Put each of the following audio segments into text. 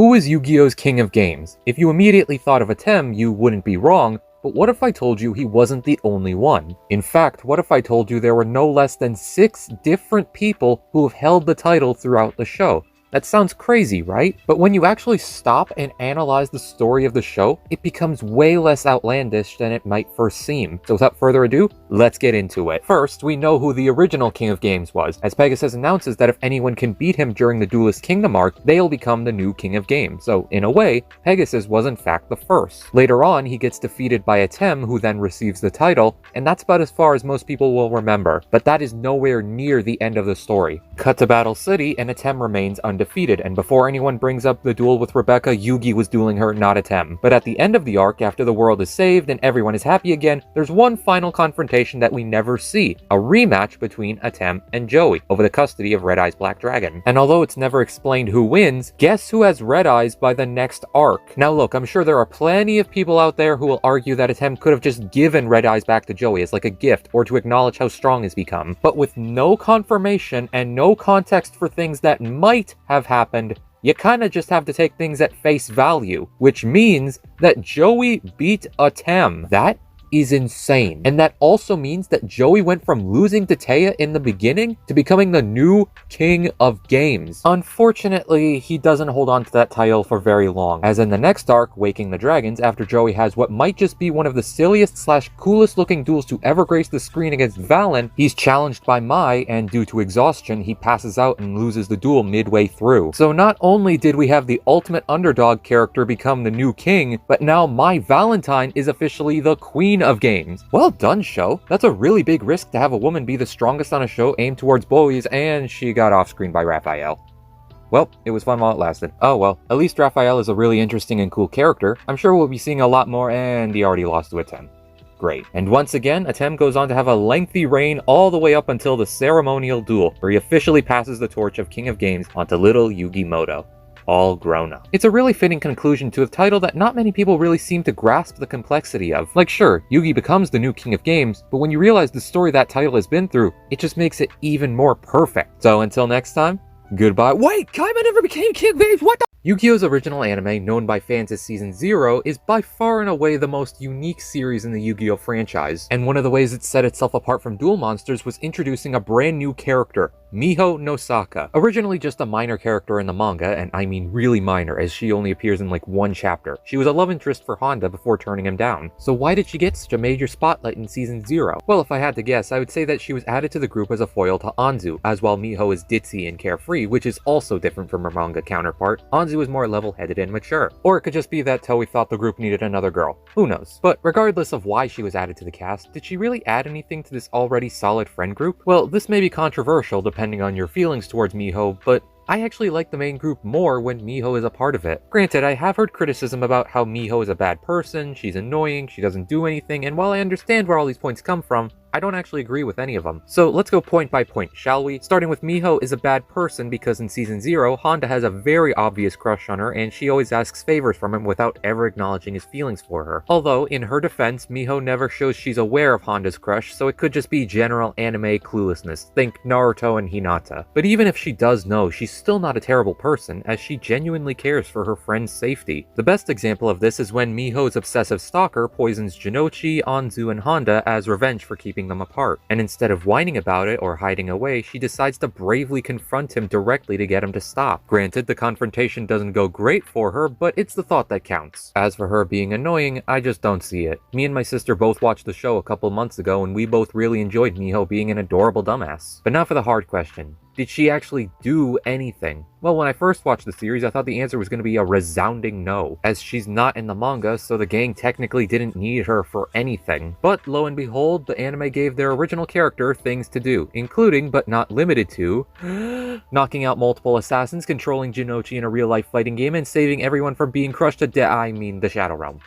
who is Yu-Gi-Oh's king of games? If you immediately thought of Atem, you wouldn't be wrong, but what if I told you he wasn't the only one? In fact, what if I told you there were no less than 6 different people who have held the title throughout the show? That sounds crazy, right? But when you actually stop and analyze the story of the show, it becomes way less outlandish than it might first seem. So without further ado, let's get into it. First, we know who the original King of Games was, as Pegasus announces that if anyone can beat him during the Duelist Kingdom arc, they'll become the new King of Games. So in a way, Pegasus was in fact the first. Later on, he gets defeated by Atem, who then receives the title, and that's about as far as most people will remember. But that is nowhere near the end of the story. Cut to Battle City, and Atem remains undefeated, and before anyone brings up the duel with Rebecca, Yugi was dueling her, not Atem. But at the end of the arc, after the world is saved and everyone is happy again, there's one final confrontation that we never see, a rematch between Atem and Joey over the custody of Red Eye's Black Dragon. And although it's never explained who wins, guess who has Red Eyes by the next arc? Now look, I'm sure there are plenty of people out there who will argue that Atem could have just given Red Eyes back to Joey as like a gift or to acknowledge how strong he's become. But with no confirmation and no context for things that might have happened, you kinda just have to take things at face value, which means that Joey beat Atem. That is insane. And that also means that Joey went from losing to Taya in the beginning to becoming the new King of Games. Unfortunately, he doesn't hold on to that title for very long, as in the next arc, Waking the Dragons, after Joey has what might just be one of the silliest / coolest looking duels to ever grace the screen against Valen, he's challenged by Mai, and due to exhaustion, he passes out and loses the duel midway through. So not only did we have the ultimate underdog character become the new king, but now Mai Valentine is officially the Queen of Games. Well done, show. That's a really big risk to have a woman be the strongest on a show aimed towards boys, and she got off screen by Raphael. Well, it was fun while it lasted. Oh well, at least Raphael is a really interesting and cool character. I'm sure we'll be seeing a lot more, and he already lost to Atem. Great. And once again, Atem goes on to have a lengthy reign all the way up until the ceremonial duel, where he officially passes the torch of King of Games onto little Yugi Mutou. All grown up. It's a really fitting conclusion to a title that not many people really seem to grasp the complexity of. Like sure, Yugi becomes the new King of Games, but when you realize the story that title has been through, it just makes it even more perfect. So until next time, goodbye. Wait, Kaiba never became King of Games, what the— Yu-Gi-Oh's original anime, known by fans as Season 0, is by far and away the most unique series in the Yu-Gi-Oh franchise, and one of the ways it set itself apart from Duel Monsters was introducing a brand new character, Miho Nosaka. Originally just a minor character in the manga, and I mean really minor, as she only appears in like one chapter. She was a love interest for Honda before turning him down. So why did she get such a major spotlight in Season 0? Well, if I had to guess, I would say that she was added to the group as a foil to Anzu, as while Miho is ditzy and carefree, which is also different from her manga counterpart, Anzu is more level-headed and mature. Or it could just be that Toei thought the group needed another girl. Who knows? But regardless of why she was added to the cast, did she really add anything to this already solid friend group? Well, this may be controversial depending on your feelings towards Miho, but I actually like the main group more when Miho is a part of it. Granted, I have heard criticism about how Miho is a bad person, she's annoying, she doesn't do anything, and while I understand where all these points come from, I don't actually agree with any of them. So let's go point by point, shall we? Starting with Miho is a bad person because in Season 0, Honda has a very obvious crush on her and she always asks favors from him without ever acknowledging his feelings for her. Although, in her defense, Miho never shows she's aware of Honda's crush, so it could just be general anime cluelessness. Think Naruto and Hinata. But even if she does know, she's still not a terrible person, as she genuinely cares for her friend's safety. The best example of this is when Miho's obsessive stalker poisons Jinochi, Anzu, and Honda as revenge for keeping them apart. And instead of whining about it or hiding away, she decides to bravely confront him directly to get him to stop. Granted, the confrontation doesn't go great for her, but it's the thought that counts. As for her being annoying, I just don't see it. Me and my sister both watched the show a couple months ago and we both really enjoyed Miho being an adorable dumbass. But now for the hard question. Did she actually do anything? Well, when I first watched the series, I thought the answer was going to be a resounding no, as she's not in the manga, so the gang technically didn't need her for anything. But lo and behold, the anime gave their original character things to do, including, but not limited to, knocking out multiple assassins, controlling Jinochi in a real-life fighting game, and saving everyone from being crushed to death. I mean, the Shadow Realm.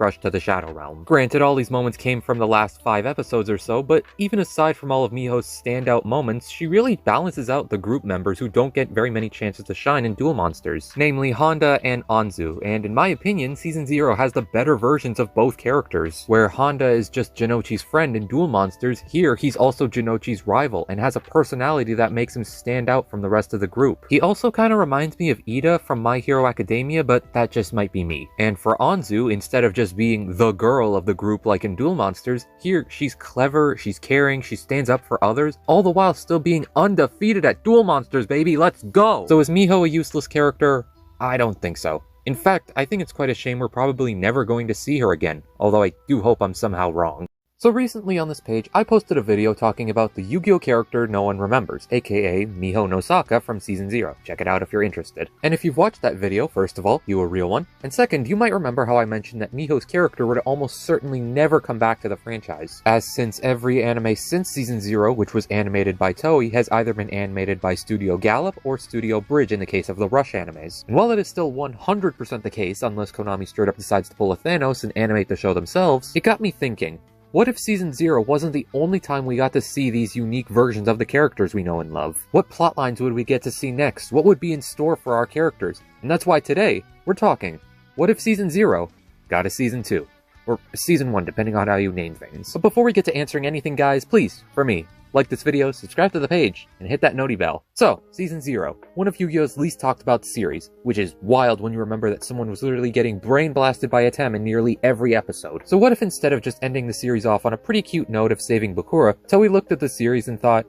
crush to the Shadow Realm. Granted, all these moments came from the last 5 episodes or so, but even aside from all of Miho's standout moments, she really balances out the group members who don't get very many chances to shine in Duel Monsters, namely Honda and Anzu, and in my opinion, Season 0 has the better versions of both characters. Where Honda is just Jinochi's friend in Duel Monsters, here he's also Jinochi's rival and has a personality that makes him stand out from the rest of the group. He also kind of reminds me of Ida from My Hero Academia, but that just might be me. And for Anzu, instead of just being the girl of the group like in Duel Monsters, here she's clever, she's caring, she stands up for others, all the while still being undefeated at Duel Monsters, baby, let's go! So is Miho a useless character? I don't think so. In fact, I think it's quite a shame we're probably never going to see her again, although I do hope I'm somehow wrong. So recently on this page, I posted a video talking about the Yugioh character no one remembers, aka Miho no Saka from Season 0. Check it out if you're interested. And if you've watched that video, first of all, you a real one. And second, you might remember how I mentioned that Miho's character would almost certainly never come back to the franchise, as since every anime since Season 0, which was animated by Toei, has either been animated by Studio Gallop or Studio Bridge in the case of the Rush animes. And while it is still 100% the case, unless Konami straight up decides to pull a Thanos and animate the show themselves, it got me thinking, what if Season 0 wasn't the only time we got to see these unique versions of the characters we know and love? What plotlines would we get to see next? What would be in store for our characters? And that's why today, we're talking, what if Season 0 got a Season 2? Or Season 1, depending on how you name things. But before we get to answering anything, guys, please, for me, like this video, subscribe to the page, and hit that noti bell. So, Season 0, one of Yu-Gi-Oh's least talked about series, which is wild when you remember that someone was literally getting brain blasted by a Tem in nearly every episode. So what if instead of just ending the series off on a pretty cute note of saving Bakura, Toei looked at the series and thought,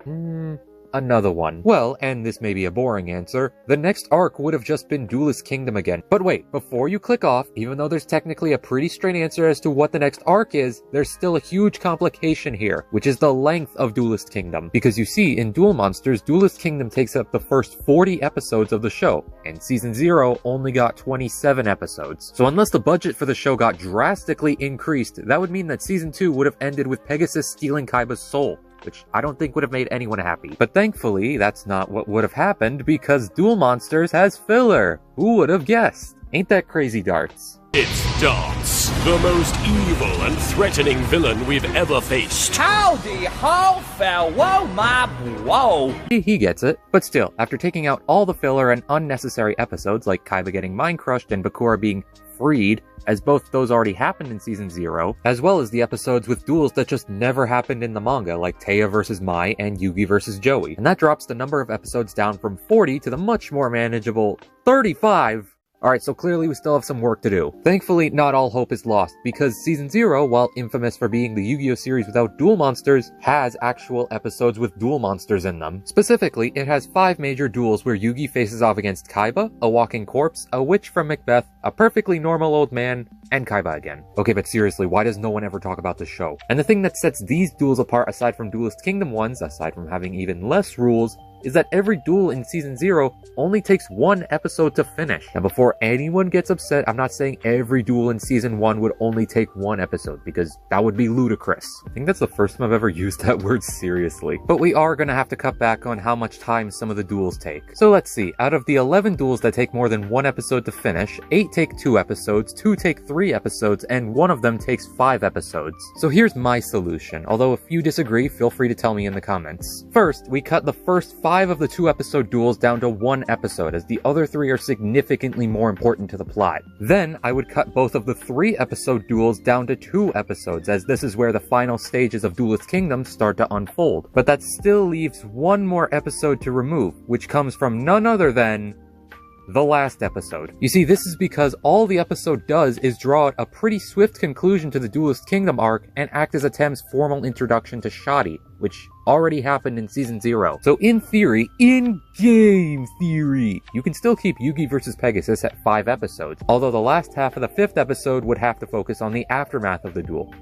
another one. Well, and this may be a boring answer, the next arc would have just been Duelist Kingdom again. But wait, before you click off, even though there's technically a pretty straight answer as to what the next arc is, there's still a huge complication here, which is the length of Duelist Kingdom. Because you see, in Duel Monsters, Duelist Kingdom takes up the first 40 episodes of the show, and Season 0 only got 27 episodes. So unless the budget for the show got drastically increased, that would mean that Season 2 would have ended with Pegasus stealing Kaiba's soul, which I don't think would have made anyone happy. But thankfully, that's not what would have happened because Duel Monsters has filler. Who would have guessed? Ain't that crazy, Darts? It's Darts, the most evil and threatening villain we've ever faced. Howdy ho, farewell my bro. He gets it. But still, after taking out all the filler and unnecessary episodes like Kaiba getting mind crushed and Bakura being freed, as both those already happened in Season 0, as well as the episodes with duels that just never happened in the manga, like Taya vs. Mai and Yugi vs. Joey. And that drops the number of episodes down from 40 to the much more manageable 35. Alright, so clearly we still have some work to do. Thankfully, not all hope is lost, because Season 0, while infamous for being the Yu-Gi-Oh series without duel monsters, has actual episodes with duel monsters in them. Specifically, it has 5 major duels where Yugi faces off against Kaiba, a walking corpse, a witch from Macbeth, a perfectly normal old man, and Kaiba again. Okay, but seriously, why does no one ever talk about this show? And the thing that sets these duels apart, aside from Duelist Kingdom ones, aside from having even less rules, is that every duel in Season 0 only takes 1 episode to finish. Now before anyone gets upset, I'm not saying every duel in Season 1 would only take 1 episode, because that would be ludicrous. I think that's the first time I've ever used that word seriously. But we are gonna have to cut back on how much time some of the duels take. So let's see, out of the 11 duels that take more than 1 episode to finish, 8 take 2 episodes, 2 take 3 episodes, and 1 of them takes 5 episodes. So here's my solution, although if you disagree, feel free to tell me in the comments. First, we cut the first 5 of the 2-episode duels down to 1 episode, as the other 3 are significantly more important to the plot. Then, I would cut both of the 3-episode duels down to 2 episodes, as this is where the final stages of Duelist Kingdom start to unfold. But that still leaves 1 more episode to remove, which comes from none other than the last episode. You see, this is because all the episode does is draw out a pretty swift conclusion to the Duelist Kingdom arc and act as a Tem's formal introduction to Shoddy, which already happened in Season 0. So in theory, in-game theory, you can still keep Yugi vs. Pegasus at 5 episodes, although the last half of the 5th episode would have to focus on the aftermath of the duel.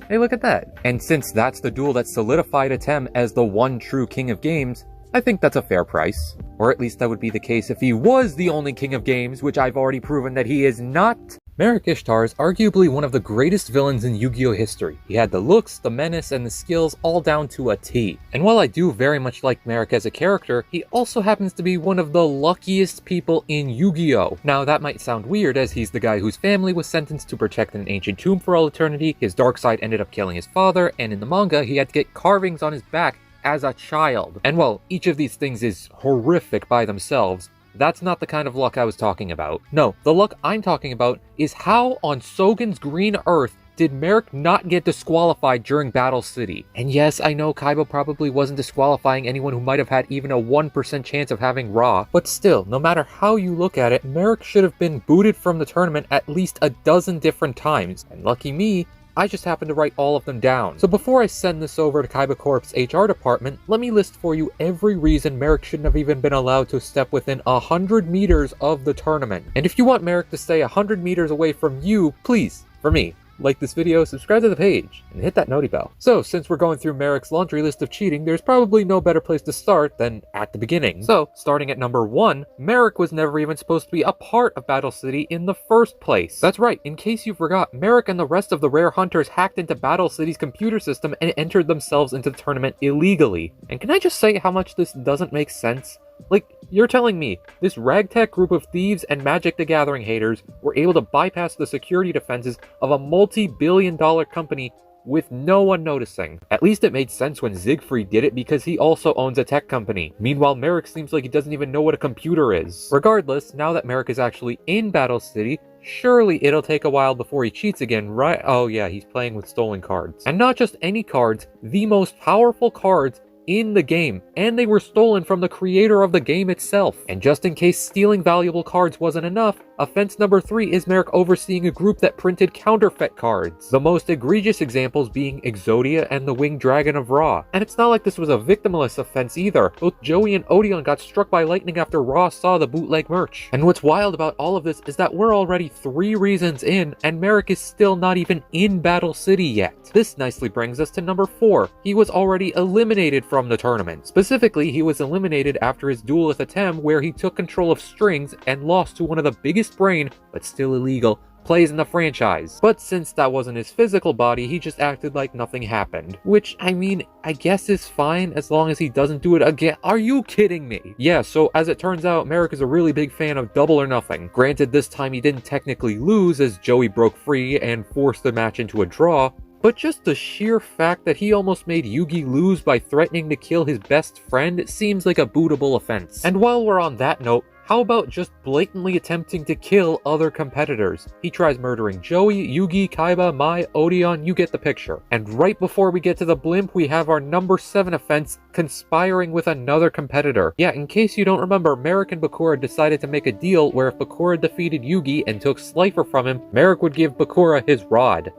Hey, look at that. And since that's the duel that solidified Tem as the one true king of games, I think that's a fair price. Or at least that would be the case if he was the only king of games, which I've already proven that he is not. Marik Ishtar is arguably one of the greatest villains in Yu-Gi-Oh history. He had the looks, the menace, and the skills all down to a T. And while I do very much like Marik as a character, he also happens to be one of the luckiest people in Yu-Gi-Oh! Now that might sound weird, as he's the guy whose family was sentenced to protect an ancient tomb for all eternity, his dark side ended up killing his father, and in the manga he had to get carvings on his back as a child. And while each of these things is horrific by themselves, that's not the kind of luck I was talking about. No, the luck I'm talking about is how on Sogen's Green Earth did Marik not get disqualified during Battle City? And yes, I know Kaiba probably wasn't disqualifying anyone who might have had even a 1% chance of having Ra, but still, no matter how you look at it, Marik should have been booted from the tournament at least a dozen different times. And lucky me, I just happened to write all of them down. So before I send this over to Kaiba Corp's HR department, let me list for you every reason Marik shouldn't have even been allowed to step within 100 meters of the tournament. And if you want Marik to stay 100 meters away from you, please, for me, like this video, subscribe to the page, and hit that noti bell. So, since we're going through Marik's laundry list of cheating, there's probably no better place to start than at the beginning. So, starting at number 1, Marik was never even supposed to be a part of Battle City in the first place. That's right, in case you forgot, Marik and the rest of the rare hunters hacked into Battle City's computer system and entered themselves into the tournament illegally. And can I just say how much this doesn't make sense? Like, you're telling me this ragtag group of thieves and Magic the Gathering haters were able to bypass the security defenses of a multi-billion-dollar company with no one noticing? At least it made sense when Siegfried did it because he also owns a tech company. Meanwhile, Marik seems like he doesn't even know what a computer is. Regardless, now that Marik is actually in Battle City, surely it'll take a while before he cheats again, right? Oh yeah, he's playing with stolen cards. And not just any cards, the most powerful cards in the game, and they were stolen from the creator of the game itself. And just in case stealing valuable cards wasn't enough, offense number 3 is Marik overseeing a group that printed counterfeit cards. The most egregious examples being Exodia and the Winged Dragon of Ra. And it's not like this was a victimless offense either. Both Joey and Odeon got struck by lightning after Ra saw the bootleg merch. And what's wild about all of this is that we're already 3 reasons in, and Marik is still not even in Battle City yet. This nicely brings us to number 4. He was already eliminated from the tournament. Specifically, he was eliminated after his duel with Atem, where he took control of strings and lost to one of the biggest brain, but still illegal, plays in the franchise. But since that wasn't his physical body, he just acted like nothing happened. Which, I mean, I guess is fine as long as he doesn't do it again. Are you kidding me? Yeah, so as it turns out, Marik is a really big fan of Double or Nothing. Granted, this time he didn't technically lose as Joey broke free and forced the match into a draw, but just the sheer fact that he almost made Yugi lose by threatening to kill his best friend seems like a bootable offense. And while we're on that note, how about just blatantly attempting to kill other competitors? He tries murdering Joey, Yugi, Kaiba, Mai, Odeon, you get the picture. And right before we get to the blimp, we have our number 7 offense, conspiring with another competitor. Yeah, in case you don't remember, Marik and Bakura decided to make a deal where if Bakura defeated Yugi and took Slifer from him, Marik would give Bakura his rod.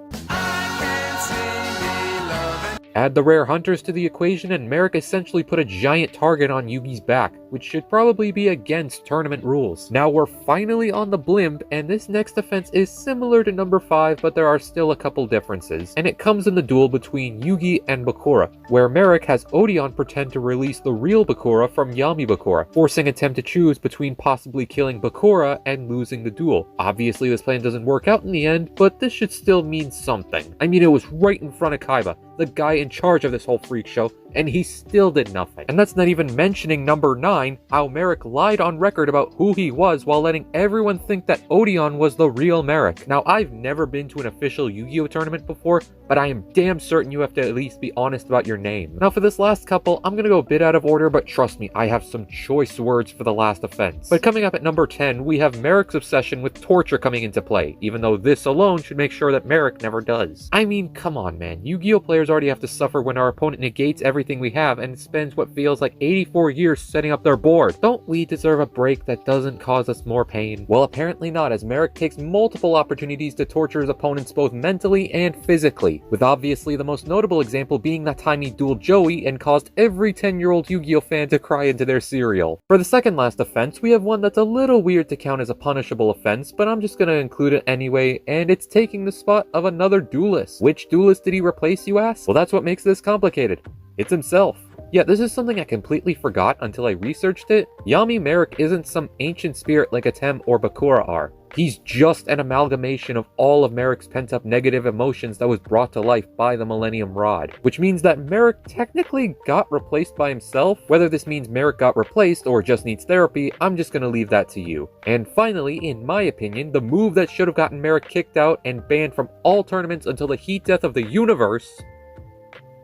Add the rare hunters to the equation and Marik essentially put a giant target on Yugi's back, which should probably be against tournament rules. Now we're finally on the blimp, and this next offense is similar to number 5, but there are still a couple differences. And it comes in the duel between Yugi and Bakura, where Marik has Odeon pretend to release the real Bakura from Yami Bakura, forcing Atem to choose between possibly killing Bakura and losing the duel. Obviously this plan doesn't work out in the end, but this should still mean something. I mean, it was right in front of Kaiba, the guy in charge of this whole freak show, and he still did nothing. And that's not even mentioning number 9, how Marik lied on record about who he was while letting everyone think that Odeon was the real Marik. Now, I've never been to an official Yu-Gi-Oh tournament before, but I am damn certain you have to at least be honest about your name. Now, for this last couple, I'm gonna go a bit out of order, but trust me, I have some choice words for the last offense. But coming up at number 10, we have Marik's obsession with torture coming into play, even though this alone should make sure that Marik never does. I mean, come on, man. Yu-Gi-Oh players already have to suffer when our opponent negates everything we have and spends what feels like 84 years setting up their board. Don't we deserve a break that doesn't cause us more pain? Well, apparently not, as Marik takes multiple opportunities to torture his opponents both mentally and physically, with obviously the most notable example being that time he dueled Joey and caused every 10-year-old Yu-Gi-Oh fan to cry into their cereal. For the second last offense, we have one that's a little weird to count as a punishable offense, but I'm just gonna include it anyway, and it's taking the spot of another duelist. Which duelist did he replace, you ask? Well, that's what makes this complicated. It's himself. Yeah, this is something I completely forgot until I researched it. Yami Marik isn't some ancient spirit like Atem or Bakura are. He's just an amalgamation of all of Marik's pent-up negative emotions that was brought to life by the Millennium Rod. Which means that Marik technically got replaced by himself. Whether this means Marik got replaced or just needs therapy, I'm just gonna leave that to you. And finally, in my opinion, the move that should have gotten Marik kicked out and banned from all tournaments until the heat death of the universe,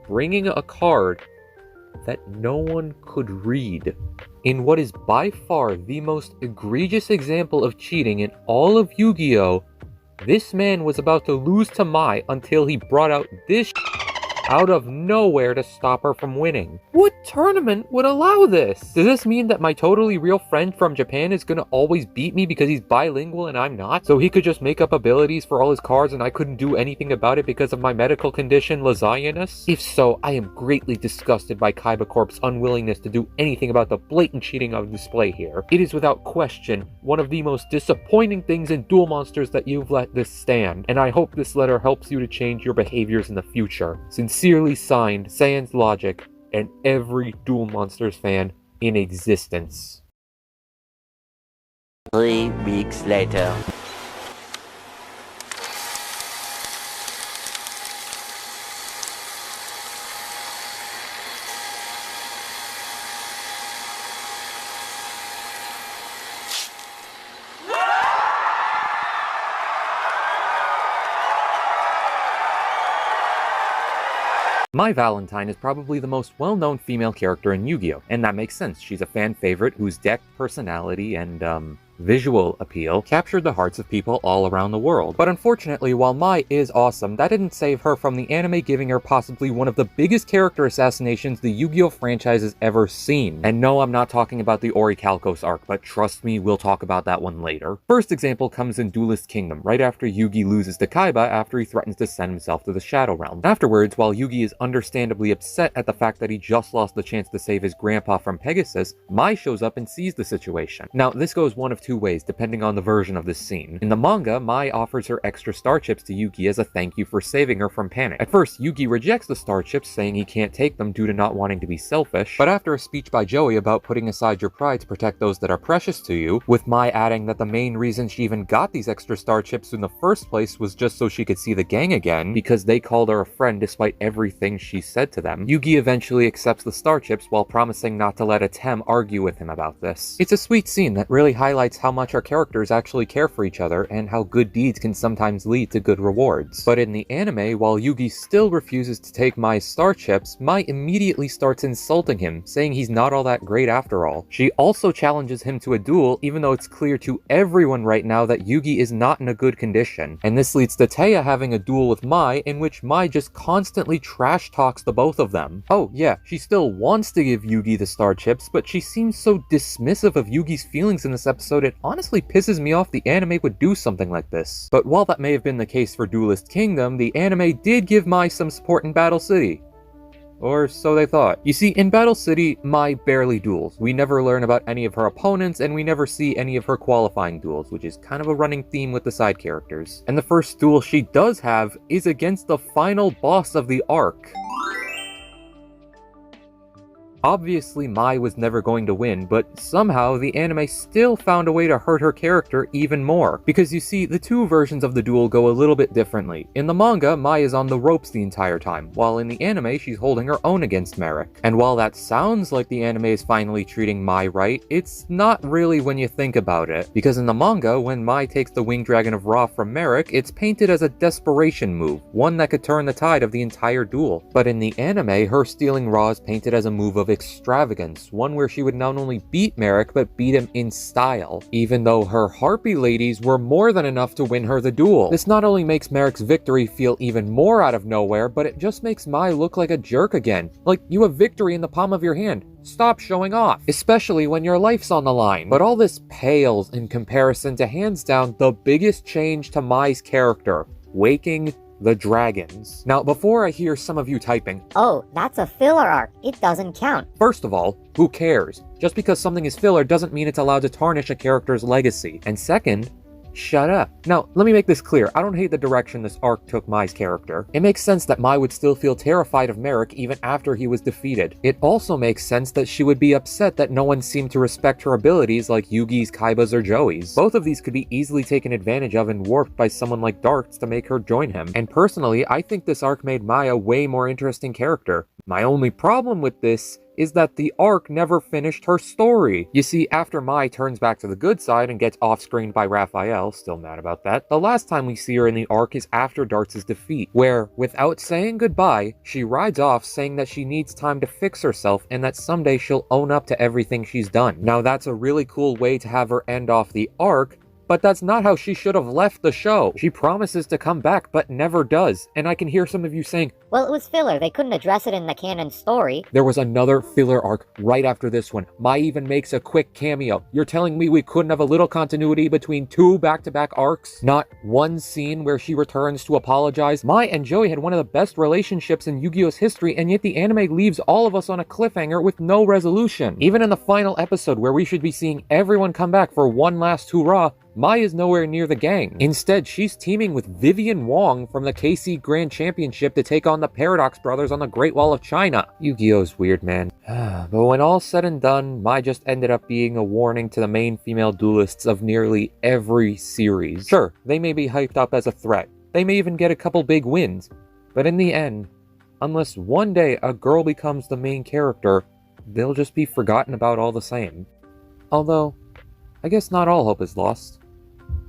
bringing a card that no one could read. In what is by far the most egregious example of cheating in all of Yu-Gi-Oh!, this man was about to lose to Mai until he brought out this out of nowhere to stop her from winning. What tournament would allow this? Does this mean that my totally real friend from Japan is gonna always beat me because he's bilingual and I'm not? So he could just make up abilities for all his cards and I couldn't do anything about it because of my medical condition, lasagna-ness? If so, I am greatly disgusted by Kaiba Corp's unwillingness to do anything about the blatant cheating on display here. It is without question one of the most disappointing things in Duel Monsters that you've let this stand, and I hope this letter helps you to change your behaviors in the future. Sincerely signed, Sans Logic, and every Duel Monsters fan in existence. 3 weeks later. Mai Valentine is probably the most well-known female character in Yu-Gi-Oh! And that makes sense. She's a fan favorite whose deck, personality, and, visual appeal captured the hearts of people all around the world. But unfortunately, while Mai is awesome, that didn't save her from the anime giving her possibly one of the biggest character assassinations the Yu-Gi-Oh! Franchise has ever seen. And no, I'm not talking about the Orichalcos arc, but trust me, we'll talk about that one later. First example comes in Duelist Kingdom, right after Yugi loses to Kaiba after he threatens to send himself to the Shadow Realm. Afterwards, while Yugi is understandably upset at the fact that he just lost the chance to save his grandpa from Pegasus, Mai shows up and sees the situation. Now, this goes one of two ways, depending on the version of this scene. In the manga, Mai offers her extra star chips to Yugi as a thank you for saving her from panic. At first, Yugi rejects the star chips, saying he can't take them due to not wanting to be selfish, but after a speech by Joey about putting aside your pride to protect those that are precious to you, with Mai adding that the main reason she even got these extra star chips in the first place was just so she could see the gang again, because they called her a friend despite everything she said to them, Yugi eventually accepts the star chips while promising not to let Atem argue with him about this. It's a sweet scene that really highlights how much our characters actually care for each other and how good deeds can sometimes lead to good rewards. But in the anime, while Yugi still refuses to take Mai's star chips, Mai immediately starts insulting him, saying he's not all that great after all. She also challenges him to a duel, even though it's clear to everyone right now that Yugi is not in a good condition. And this leads to Taya having a duel with Mai, in which Mai just constantly trash talks the both of them. Oh yeah, she still wants to give Yugi the star chips, but she seems so dismissive of Yugi's feelings in this episode, it honestly pisses me off the anime would do something like this. But while that may have been the case for Duelist Kingdom, the anime did give Mai some support in Battle City. Or so they thought. You see, in Battle City, Mai barely duels. We never learn about any of her opponents, and we never see any of her qualifying duels, which is kind of a running theme with the side characters. And the first duel she does have is against the final boss of the arc. Obviously, Mai was never going to win, but somehow the anime still found a way to hurt her character even more. Because you see, the two versions of the duel go a little bit differently. In the manga, Mai is on the ropes the entire time, while in the anime, she's holding her own against Marik. And while that sounds like the anime is finally treating Mai right, it's not really when you think about it. Because in the manga, when Mai takes the Winged Dragon of Ra from Marik, it's painted as a desperation move, one that could turn the tide of the entire duel. But in the anime, her stealing Ra is painted as a move of extravagance, one where she would not only beat Marik, but beat him in style, even though her Harpy ladies were more than enough to win her the duel. This not only makes Marik's victory feel even more out of nowhere, but it just makes Mai look like a jerk again. Like, you have victory in the palm of your hand. Stop showing off, especially when your life's on the line. But all this pales in comparison to hands down the biggest change to Mai's character, waking the dragons. Now, before I hear some of you typing, "Oh, that's a filler arc, it doesn't count." First of all, who cares? Just because something is filler doesn't mean it's allowed to tarnish a character's legacy. And second, shut up. Now, let me make this clear. I don't hate the direction this arc took Mai's character. It makes sense that Mai would still feel terrified of Marik even after he was defeated. It also makes sense that she would be upset that no one seemed to respect her abilities like Yugi's, Kaiba's, or Joey's. Both of these could be easily taken advantage of and warped by someone like Darts to make her join him. And personally, I think this arc made Mai a way more interesting character. My only problem with this is that the arc never finished her story. You see, after Mai turns back to the good side and gets off-screen by Raphael, still mad about that, the last time we see her in the arc is after Darts' defeat, where, without saying goodbye, she rides off saying that she needs time to fix herself and that someday she'll own up to everything she's done. Now that's a really cool way to have her end off the arc, but that's not how she should have left the show. She promises to come back, but never does. And I can hear some of you saying, Well, it was filler. They couldn't address it in the canon story. There was another filler arc right after this one. Mai even makes a quick cameo. You're telling me we couldn't have a little continuity between two back-to-back arcs? Not one scene where she returns to apologize? Mai and Joey had one of the best relationships in Yu-Gi-Oh's history, and yet the anime leaves all of us on a cliffhanger with no resolution. Even in the final episode where we should be seeing everyone come back for one last hurrah, Mai is nowhere near the gang. Instead, she's teaming with Vivian Wong from the KC Grand Championship to take on the Paradox Brothers on the Great Wall of China. Yu-Gi-Oh's weird, man. But when all's said and done, Mai just ended up being a warning to the main female duelists of nearly every series. Sure, they may be hyped up as a threat. They may even get a couple big wins. But in the end, unless one day a girl becomes the main character, they'll just be forgotten about all the same. Although, I guess not all hope is lost.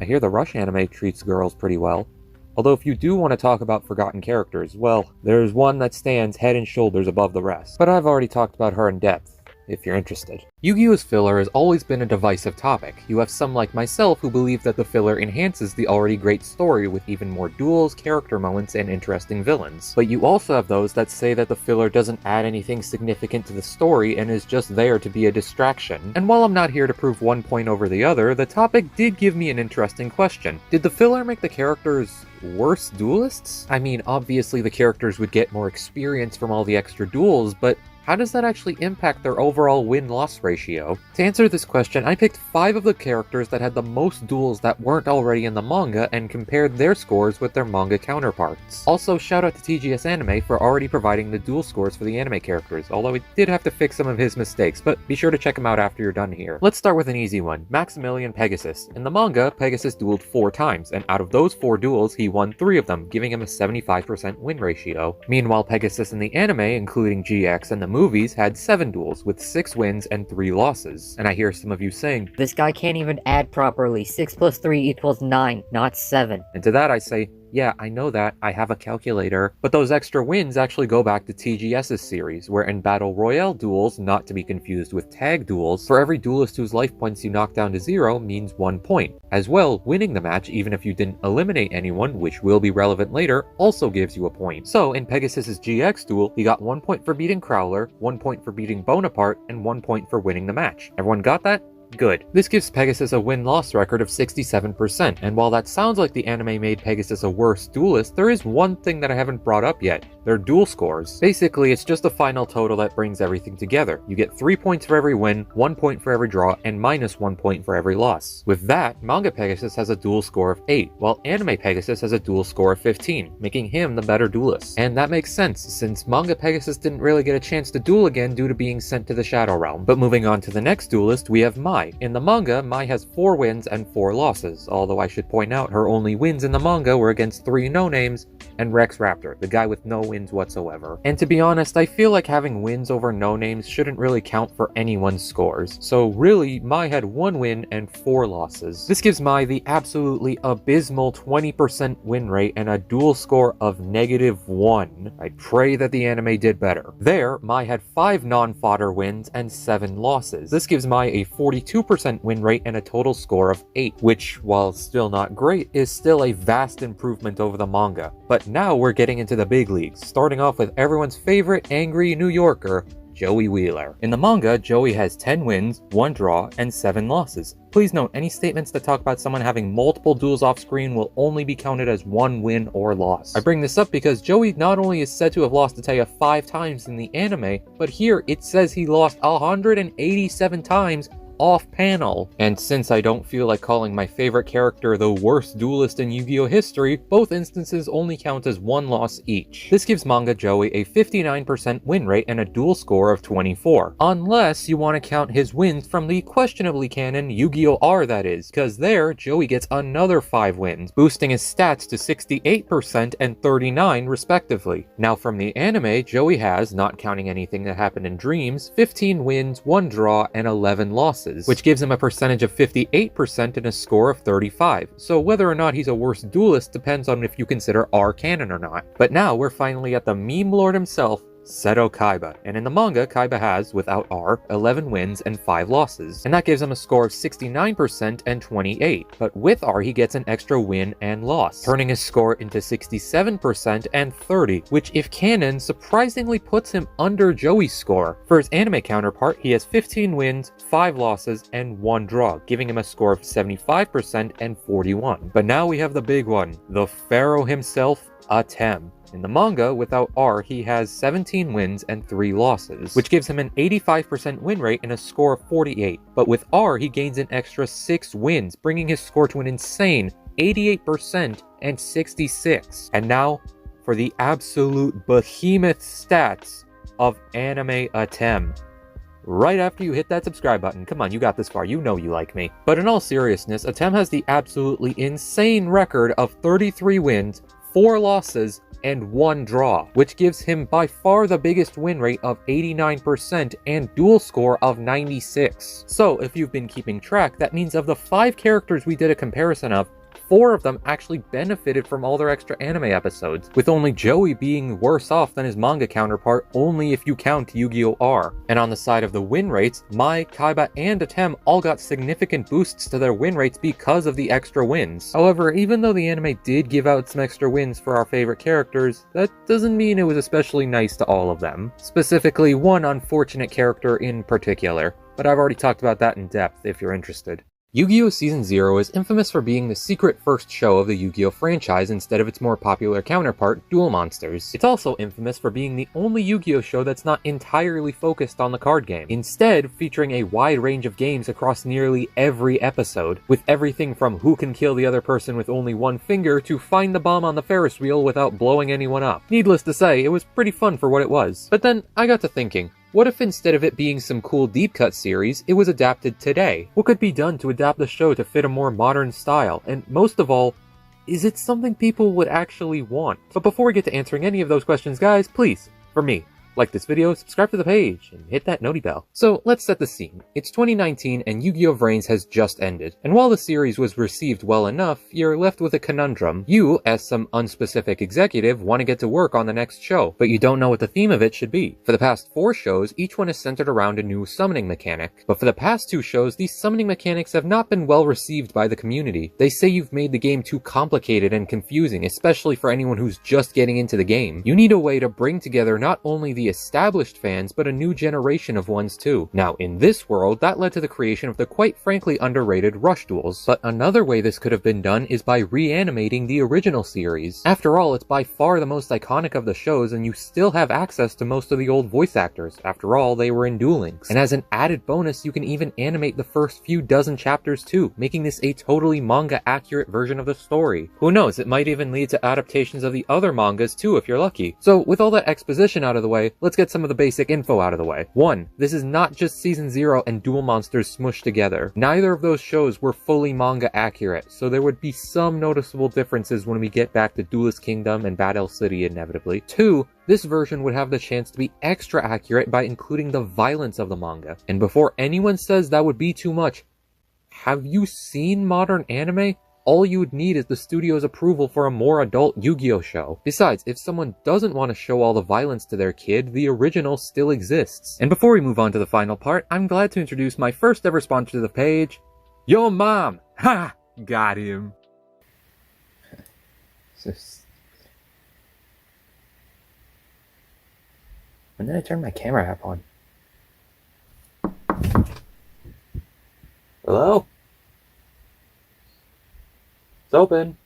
I hear the Rush anime treats girls pretty well. Although if you do want to talk about forgotten characters, well, there's one that stands head and shoulders above the rest. But I've already talked about her in depth, if you're interested. Yu-Gi-Oh's filler has always been a divisive topic. You have some like myself who believe that the filler enhances the already great story with even more duels, character moments, and interesting villains. But you also have those that say that the filler doesn't add anything significant to the story and is just there to be a distraction. And while I'm not here to prove one point over the other, the topic did give me an interesting question. Did the filler make the characters worse duelists? I mean, obviously the characters would get more experience from all the extra duels, but how does that actually impact their overall win-loss ratio? To answer this question, I picked 5 of the characters that had the most duels that weren't already in the manga and compared their scores with their manga counterparts. Also, shout out to TGS Anime for already providing the duel scores for the anime characters, although he did have to fix some of his mistakes, but be sure to check him out after you're done here. Let's start with an easy one, Maximilian Pegasus. In the manga, Pegasus dueled 4 times, and out of those 4 duels, he won 3 of them, giving him a 75% win ratio. Meanwhile, Pegasus in the anime, including GX and the movies, had 7 duels with 6 wins and 3 losses. And I hear some of you saying, This guy can't even add properly. 6 plus 3 equals 9, not 7. and to that I say, yeah, I know that, I have a calculator. But those extra wins actually go back to TGS's series, where in Battle Royale duels, not to be confused with tag duels, for every duelist whose life points you knock down to 0 means 1 point. As well, winning the match, even if you didn't eliminate anyone, which will be relevant later, also gives you a point. So, in Pegasus's GX duel, he got 1 point for beating Crowler, 1 point for beating Bonaparte, and 1 point for winning the match. Everyone got that? Good. This gives Pegasus a win-loss record of 67%, and while that sounds like the anime made Pegasus a worse duelist, there is one thing that I haven't brought up yet. Their duel scores. Basically, it's just a final total that brings everything together. You get 3 points for every win, 1 point for every draw, and minus 1 point for every loss. With that, manga Pegasus has a duel score of 8, while anime Pegasus has a duel score of 15, making him the better duelist. And that makes sense, since manga Pegasus didn't really get a chance to duel again due to being sent to the Shadow Realm. But moving on to the next duelist, we have Mai. In the manga, Mai has 4 wins and 4 losses, although I should point out her only wins in the manga were against 3 no-names and Rex Raptor, the guy with no wins whatsoever. And to be honest, I feel like having wins over no-names shouldn't really count for anyone's scores. So really, Mai had 1 win and 4 losses. This gives Mai the absolutely abysmal 20% win rate and a duel score of -1. I pray that the anime did better. There, Mai had 5 non-fodder wins and 7 losses. This gives Mai a 42% win rate and a total score of 8, which, while still not great, is still a vast improvement over the manga. But now we're getting into the big leagues, starting off with everyone's favorite angry New Yorker, Joey Wheeler. In the manga, Joey has 10 wins, 1 draw, and 7 losses. Please note, any statements that talk about someone having multiple duels off screen will only be counted as 1 win or loss. I bring this up because Joey not only is said to have lost to Taya 5 times in the anime, but here it says he lost 187 times off-panel. And since I don't feel like calling my favorite character the worst duelist in Yu-Gi-Oh history, both instances only count as 1 loss each. This gives manga Joey a 59% win rate and a duel score of 24. Unless you want to count his wins from the questionably canon Yu-Gi-Oh! R, that is, cause there, Joey gets another 5 wins, boosting his stats to 68% and 39 respectively. Now from the anime, Joey has, not counting anything that happened in Dreams, 15 wins, 1 draw, and 11 losses, which gives him a percentage of 58% and a score of 35, so whether or not he's a worse duelist depends on if you consider R canon or not. But now we're finally at the meme lord himself, Seto Kaiba, and in the manga, Kaiba has, without R, 11 wins and 5 losses, and that gives him a score of 69% and 28, but with R he gets an extra win and loss, turning his score into 67% and 30, which if canon, surprisingly puts him under Joey's score. For his anime counterpart, he has 15 wins, 5 losses, and 1 draw, giving him a score of 75% and 41. But now we have the big one, the pharaoh himself, Atem. In the manga, without R, he has 17 wins and 3 losses, which gives him an 85% win rate and a score of 48. But with R, he gains an extra 6 wins, bringing his score to an insane 88% and 66. And now, for the absolute behemoth stats of Anime Atem. Right after you hit that subscribe button. Come on, you got this far, you know you like me. But in all seriousness, Atem has the absolutely insane record of 33 wins, 4 losses, and 1 draw, which gives him by far the biggest win rate of 89% and duel score of 96. So if you've been keeping track, that means of the 5 characters we did a comparison of, 4 of them actually benefited from all their extra anime episodes, with only Joey being worse off than his manga counterpart only if you count Yu-Gi-Oh! R. And on the side of the win rates, Mai, Kaiba, and Atem all got significant boosts to their win rates because of the extra wins. However, even though the anime did give out some extra wins for our favorite characters, that doesn't mean it was especially nice to all of them. Specifically, one unfortunate character in particular, but I've already talked about that in depth if you're interested. Yu-Gi-Oh! Season 0 is infamous for being the secret first show of the Yu-Gi-Oh! Franchise instead of its more popular counterpart, Duel Monsters. It's also infamous for being the only Yu-Gi-Oh! Show that's not entirely focused on the card game, instead featuring a wide range of games across nearly every episode, with everything from who can kill the other person with only 1 finger to find the bomb on the Ferris wheel without blowing anyone up. Needless to say, it was pretty fun for what it was. But then, I got to thinking, what if instead of it being some cool deep cut series, it was adapted today? What could be done to adapt the show to fit a more modern style? And most of all, is it something people would actually want? But before we get to answering any of those questions, guys, please, for me, like this video, subscribe to the page, and hit that noti bell. So let's set the scene. It's 2019 and Yu-Gi-Oh! Reigns has just ended. And while the series was received well enough, you're left with a conundrum. You, as some unspecific executive, want to get to work on the next show, but you don't know what the theme of it should be. For the past 4 shows, each one is centered around a new summoning mechanic. But for the past 2 shows, these summoning mechanics have not been well received by the community. They say you've made the game too complicated and confusing, especially for anyone who's just getting into the game. You need a way to bring together not only the established fans, but a new generation of ones too. Now, in this world, that led to the creation of the quite frankly underrated Rush Duels, but another way this could have been done is by reanimating the original series. After all, it's by far the most iconic of the shows, and you still have access to most of the old voice actors. After all, they were in Duel Links. And as an added bonus, you can even animate the first few dozen chapters too, making this a totally manga-accurate version of the story. Who knows, it might even lead to adaptations of the other mangas too if you're lucky. So, with all that exposition out of the way, let's get some of the basic info out of the way. 1. This is not just Season 0 and Duel Monsters smushed together. Neither of those shows were fully manga accurate, so there would be some noticeable differences when we get back to Duelist Kingdom and Battle City inevitably. 2. This version would have the chance to be extra accurate by including the violence of the manga. And before anyone says that would be too much, have you seen modern anime? All you would need is the studio's approval for a more adult Yu-Gi-Oh! Show. Besides, if someone doesn't want to show all the violence to their kid, the original still exists. And before we move on to the final part, I'm glad to introduce my first ever sponsor to the page, Yo Mom! Ha! Got him. When did I turn my camera app on? Hello? It's open.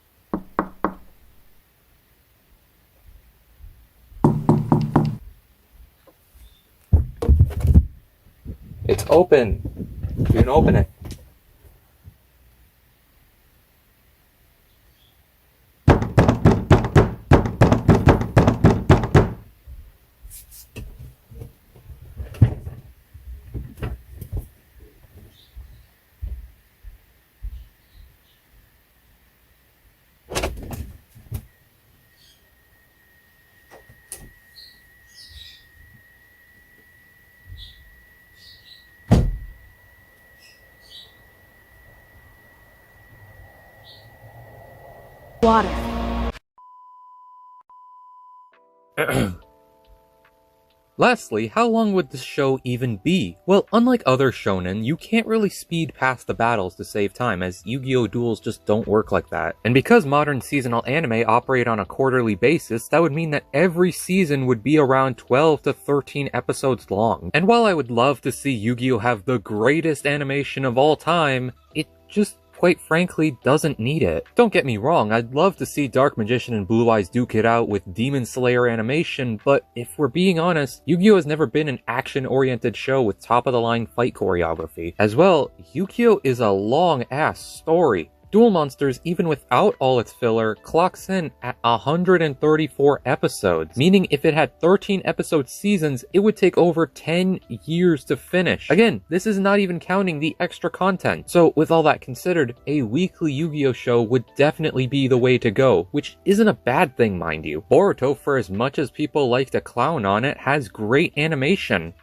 It's open. You can open it. Water. Lastly, how long would this show even be? Well, unlike other shonen, you can't really speed past the battles to save time, as Yu-Gi-Oh! Duels just don't work like that. And because modern seasonal anime operate on a quarterly basis, that would mean that every season would be around 12 to 13 episodes long. And while I would love to see Yu-Gi-Oh! Have the greatest animation of all time, it just quite frankly doesn't need it. Don't get me wrong, I'd love to see Dark Magician and Blue Eyes duke it out with Demon Slayer animation, but if we're being honest, Yu-Gi-Oh! Has never been an action-oriented show with top-of-the-line fight choreography. As well, Yu-Gi-Oh! Is a long-ass story. Duel Monsters, even without all its filler, clocks in at 134 episodes, meaning if it had 13 episode seasons, it would take over 10 years to finish. Again, this is not even counting the extra content. So with all that considered, a weekly Yu-Gi-Oh! Show would definitely be the way to go, which isn't a bad thing, mind you. Boruto, for as much as people like to clown on it, has great animation.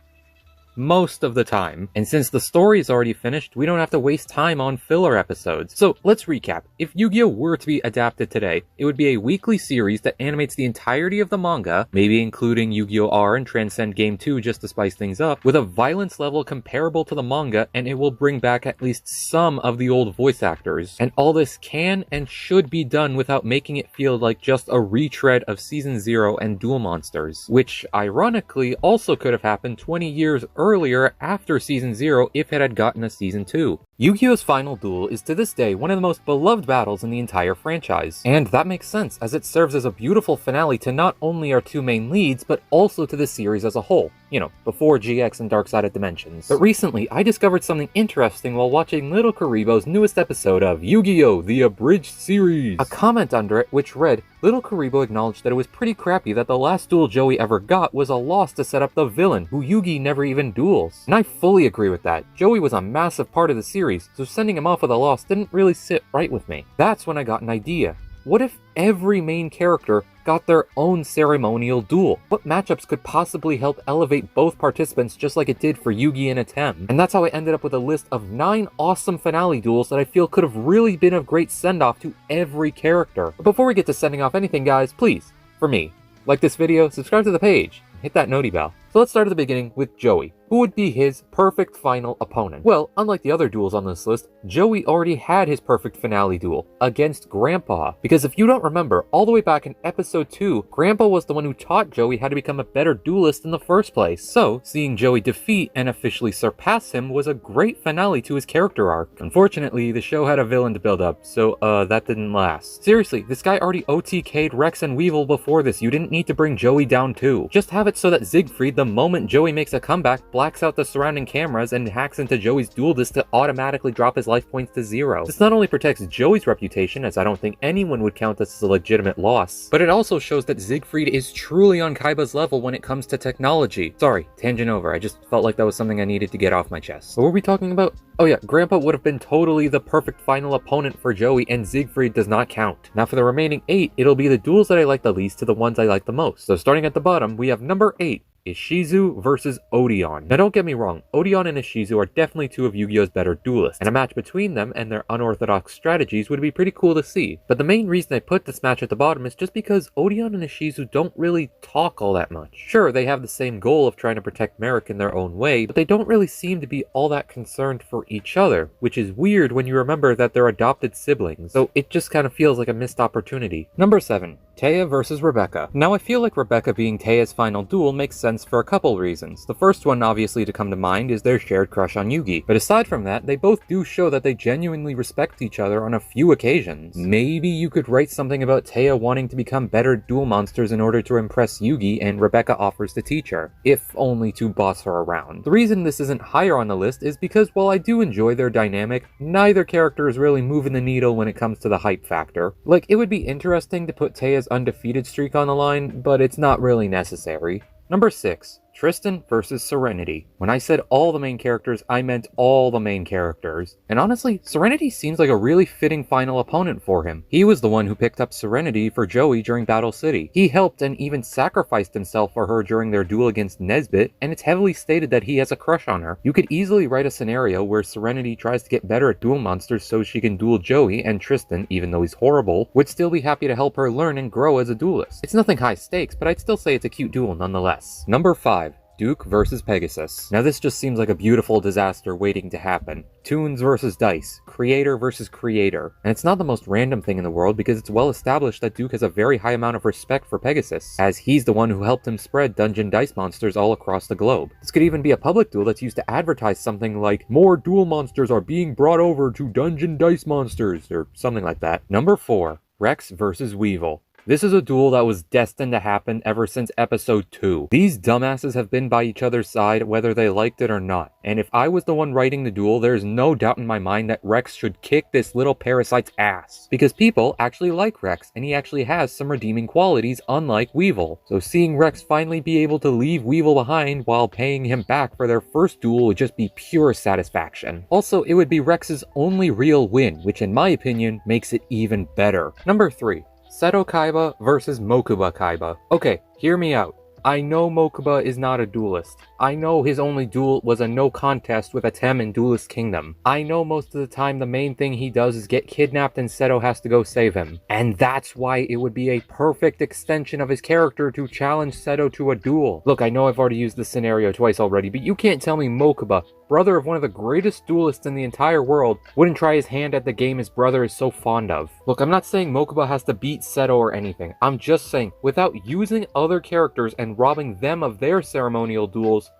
Most of the time. And since the story is already finished, we don't have to waste time on filler episodes. So let's recap. If Yu-Gi-Oh! Were to be adapted today, it would be a weekly series that animates the entirety of the manga, maybe including Yu-Gi-Oh! R and Transcend Game 2 just to spice things up, with a violence level comparable to the manga, and it will bring back at least some of the old voice actors. And all this can and should be done without making it feel like just a retread of Season 0 and Duel Monsters, which ironically also could have happened 20 years earlier after Season 0 if it had gotten a Season 2. Yu-Gi-Oh's final duel is to this day one of the most beloved battles in the entire franchise. And that makes sense, as it serves as a beautiful finale to not only our two main leads, but also to the series as a whole. You know, before GX and Dark-Sided Dimensions. But recently, I discovered something interesting while watching Little Karibo's newest episode of Yu-Gi-Oh! The Abridged Series. A comment under it which read, Little Karibo acknowledged that it was pretty crappy that the last duel Joey ever got was a loss to set up the villain, who Yugi never even duels. And I fully agree with that. Joey was a massive part of the series, so sending him off with a loss didn't really sit right with me. That's when I got an idea. What if every main character got their own ceremonial duel? What matchups could possibly help elevate both participants just like it did for Yugi and Atem? And that's how I ended up with a list of 9 awesome finale duels that I feel could have really been a great send-off to every character. But before we get to sending off anything, guys, please, for me, like this video, subscribe to the page, and hit that noti bell. So let's start at the beginning with Joey. Who would be his perfect final opponent? Well, unlike the other duels on this list, Joey already had his perfect finale duel against Grandpa. Because if you don't remember, all the way back in episode 2, Grandpa was the one who taught Joey how to become a better duelist in the first place. So, seeing Joey defeat and officially surpass him was a great finale to his character arc. Unfortunately, the show had a villain to build up, so that didn't last. Seriously, this guy already OTK'd Rex and Weevil before this. You didn't need to bring Joey down too. Just have it so that Siegfried, the moment Joey makes a comeback, blacks out the surrounding cameras and hacks into Joey's duel disc to automatically drop his life points to 0. This not only protects Joey's reputation, as I don't think anyone would count this as a legitimate loss, but it also shows that Siegfried is truly on Kaiba's level when it comes to technology. Sorry, tangent over, I just felt like that was something I needed to get off my chest. What were we talking about? Oh yeah, Grandpa would have been totally the perfect final opponent for Joey, and Siegfried does not count. Now for the remaining 8, it'll be the duels that I like the least to the ones I like the most. So starting at the bottom, we have number 8. Ishizu versus Odeon. Now don't get me wrong, Odeon and Ishizu are definitely two of Yu-Gi-Oh's better duelists, and a match between them and their unorthodox strategies would be pretty cool to see. But the main reason I put this match at the bottom is just because Odeon and Ishizu don't really talk all that much. Sure, they have the same goal of trying to protect Marik in their own way, but they don't really seem to be all that concerned for each other, which is weird when you remember that they're adopted siblings, so it just kind of feels like a missed opportunity. Number 7. Taya versus Rebecca. Now I feel like Rebecca being Taya's final duel makes sense for a couple reasons. The first one obviously to come to mind is their shared crush on Yugi, but aside from that, they both do show that they genuinely respect each other on a few occasions. Maybe you could write something about Taya wanting to become better duel monsters in order to impress Yugi, and Rebecca offers to teach her, if only to boss her around. The reason this isn't higher on the list is because while I do enjoy their dynamic, neither character is really moving the needle when it comes to the hype factor. Like, it would be interesting to put Taya's undefeated streak on the line, but it's not really necessary. Number 6. Tristan versus Serenity. When I said all the main characters, I meant all the main characters. And honestly, Serenity seems like a really fitting final opponent for him. He was the one who picked up Serenity for Joey during Battle City. He helped and even sacrificed himself for her during their duel against Nesbit, and it's heavily stated that he has a crush on her. You could easily write a scenario where Serenity tries to get better at duel monsters so she can duel Joey, and Tristan, even though he's horrible, would still be happy to help her learn and grow as a duelist. It's nothing high stakes, but I'd still say it's a cute duel nonetheless. Number 5. Duke versus Pegasus. Now this just seems like a beautiful disaster waiting to happen. Toons versus Dice. Creator versus creator. And it's not the most random thing in the world because it's well established that Duke has a very high amount of respect for Pegasus, as he's the one who helped him spread Dungeon Dice monsters all across the globe. This could even be a public duel that's used to advertise something like, "More duel monsters are being brought over to Dungeon Dice monsters," or something like that. Number 4. Rex versus Weevil. This is a duel that was destined to happen ever since episode 2. These dumbasses have been by each other's side whether they liked it or not. And if I was the one writing the duel, there's no doubt in my mind that Rex should kick this little parasite's ass. Because people actually like Rex, and he actually has some redeeming qualities unlike Weevil. So seeing Rex finally be able to leave Weevil behind while paying him back for their first duel would just be pure satisfaction. Also, it would be Rex's only real win, which in my opinion makes it even better. Number 3. Seto Kaiba versus Mokuba Kaiba. Okay, hear me out. I know Mokuba is not a duelist. I know his only duel was a no contest with Atem in Duelist Kingdom. I know most of the time the main thing he does is get kidnapped and Seto has to go save him. And that's why it would be a perfect extension of his character to challenge Seto to a duel. Look, I know I've already used this scenario twice already, but you can't tell me Mokuba, brother of one of the greatest duelists in the entire world, wouldn't try his hand at the game his brother is so fond of. Look, I'm not saying Mokuba has to beat Seto or anything. I'm just saying, without using other characters and robbing them of their ceremonial duels,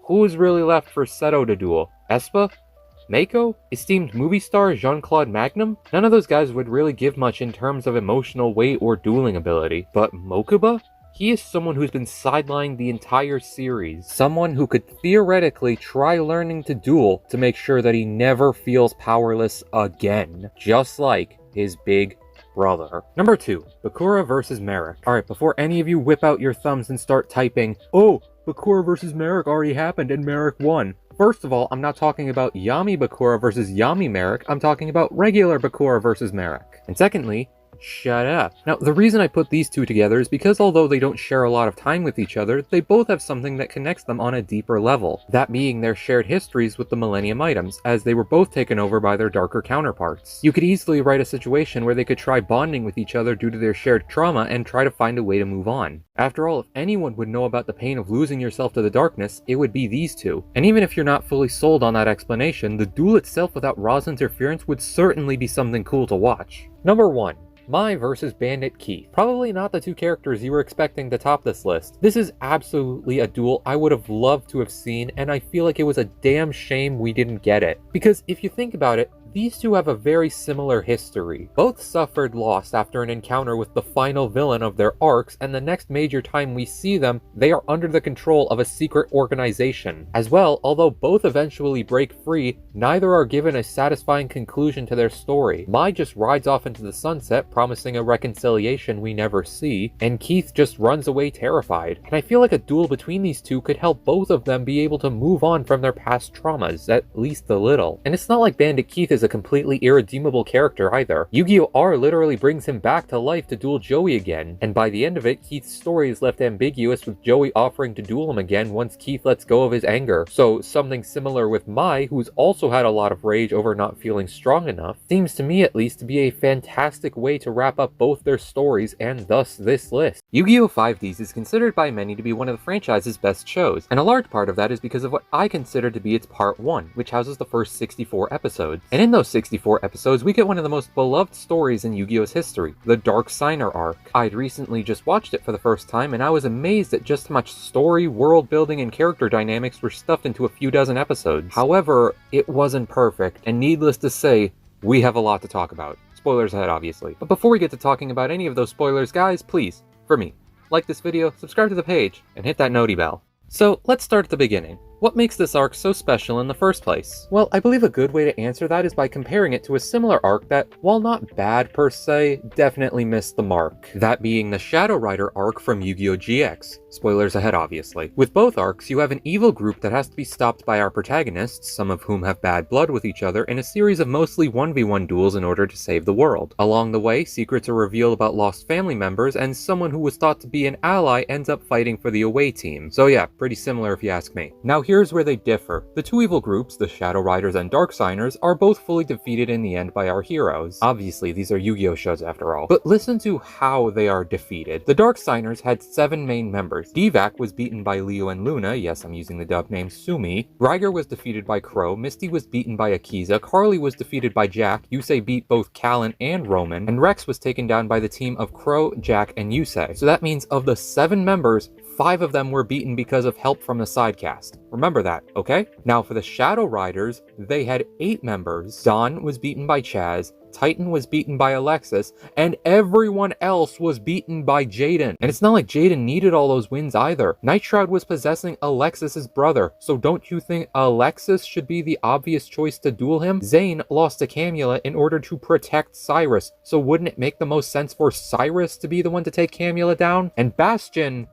who is really left for Seto to duel? Espa? Mako? Esteemed movie star Jean-Claude Magnum? None of those guys would really give much in terms of emotional weight or dueling ability. But Mokuba? He is someone who's been sidelined the entire series. Someone who could theoretically try learning to duel to make sure that he never feels powerless again. Just like his big brother. Number 2. Bakura versus Marik. Alright, before any of you whip out your thumbs and start typing, "Oh, Bakura versus Marik already happened and Marik won." First of all, I'm not talking about Yami Bakura versus Yami Marik, I'm talking about regular Bakura versus Marik. And secondly, shut up. Now, the reason I put these two together is because although they don't share a lot of time with each other, they both have something that connects them on a deeper level. That being their shared histories with the Millennium items, as they were both taken over by their darker counterparts. You could easily write a situation where they could try bonding with each other due to their shared trauma and try to find a way to move on. After all, if anyone would know about the pain of losing yourself to the darkness, it would be these two. And even if you're not fully sold on that explanation, the duel itself without Ra's interference would certainly be something cool to watch. Number 1. Mai versus Bandit Keith. Probably not the two characters you were expecting to top this list. This is absolutely a duel I would have loved to have seen, and I feel like it was a damn shame we didn't get it. Because if you think about it, these two have a very similar history. Both suffered loss after an encounter with the final villain of their arcs, and the next major time we see them, they are under the control of a secret organization. As well, although both eventually break free, neither are given a satisfying conclusion to their story. Mai just rides off into the sunset, promising a reconciliation we never see, and Keith just runs away terrified. And I feel like a duel between these two could help both of them be able to move on from their past traumas, at least a little. And it's not like Bandit Keith is a completely irredeemable character either. Yu-Gi-Oh! R literally brings him back to life to duel Joey again, and by the end of it, Keith's story is left ambiguous with Joey offering to duel him again once Keith lets go of his anger. So something similar with Mai, who's also had a lot of rage over not feeling strong enough, seems to me at least to be a fantastic way to wrap up both their stories and thus this list. Yu-Gi-Oh! 5Ds is considered by many to be one of the franchise's best shows, and a large part of that is because of what I consider to be its Part 1, which houses the first 64 episodes. And in those 64 episodes, we get one of the most beloved stories in Yu-Gi-Oh's history, the Dark Signer arc. I'd recently just watched it for the first time, and I was amazed at just how much story, world building, and character dynamics were stuffed into a few dozen episodes. However, it wasn't perfect, and needless to say, we have a lot to talk about. Spoilers ahead, obviously. But before we get to talking about any of those spoilers, guys, please, for me, like this video, subscribe to the page, and hit that noti bell. So, let's start at the beginning. What makes this arc so special in the first place? Well, I believe a good way to answer that is by comparing it to a similar arc that, while not bad per se, definitely missed the mark. That being the Shadow Rider arc from Yu-Gi-Oh! GX. Spoilers ahead, obviously. With both arcs, you have an evil group that has to be stopped by our protagonists, some of whom have bad blood with each other, in a series of mostly 1v1 duels in order to save the world. Along the way, secrets are revealed about lost family members, and someone who was thought to be an ally ends up fighting for the away team. So yeah, pretty similar if you ask me. Now here's where they differ. The two evil groups, the Shadow Riders and Dark Signers, are both fully defeated in the end by our heroes. Obviously, these are Yu-Gi-Oh! Shows after all. But listen to how they are defeated. The Dark Signers had 7 main members. Divac was beaten by Leo and Luna, yes, I'm using the dub name Sumi. Riger was defeated by Crow, Misty was beaten by Akiza, Carly was defeated by Jack, Yusei beat both Callan and Roman, and Rex was taken down by the team of Crow, Jack, and Yusei. So that means of the 7 members, 5 of them were beaten because of help from the sidecast. Remember that, okay? Now for the Shadow Riders, they had 8 members. Dawn was beaten by Chazz, Titan was beaten by Alexis, and everyone else was beaten by Jaden. And it's not like Jaden needed all those wins either. Nightshroud was possessing Alexis's brother, so don't you think Alexis should be the obvious choice to duel him? Zane lost to Camula in order to protect Cyrus, so wouldn't it make the most sense for Cyrus to be the one to take Camula down? And Bastion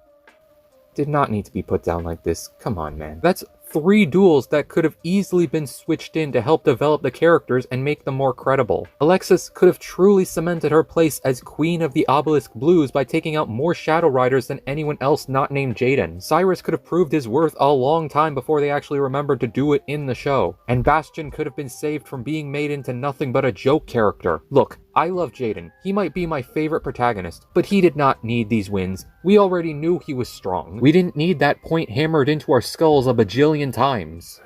did not need to be put down like this. Come on, man. That's 3 duels that could have easily been switched in to help develop the characters and make them more credible. Alexis could have truly cemented her place as Queen of the Obelisk Blues by taking out more Shadow Riders than anyone else not named Jaden. Cyrus could have proved his worth a long time before they actually remembered to do it in the show. And Bastion could have been saved from being made into nothing but a joke character. Look, I love Jaden. He might be my favorite protagonist, but he did not need these wins. We already knew he was strong. We didn't need that point hammered into our skulls a bajillion times.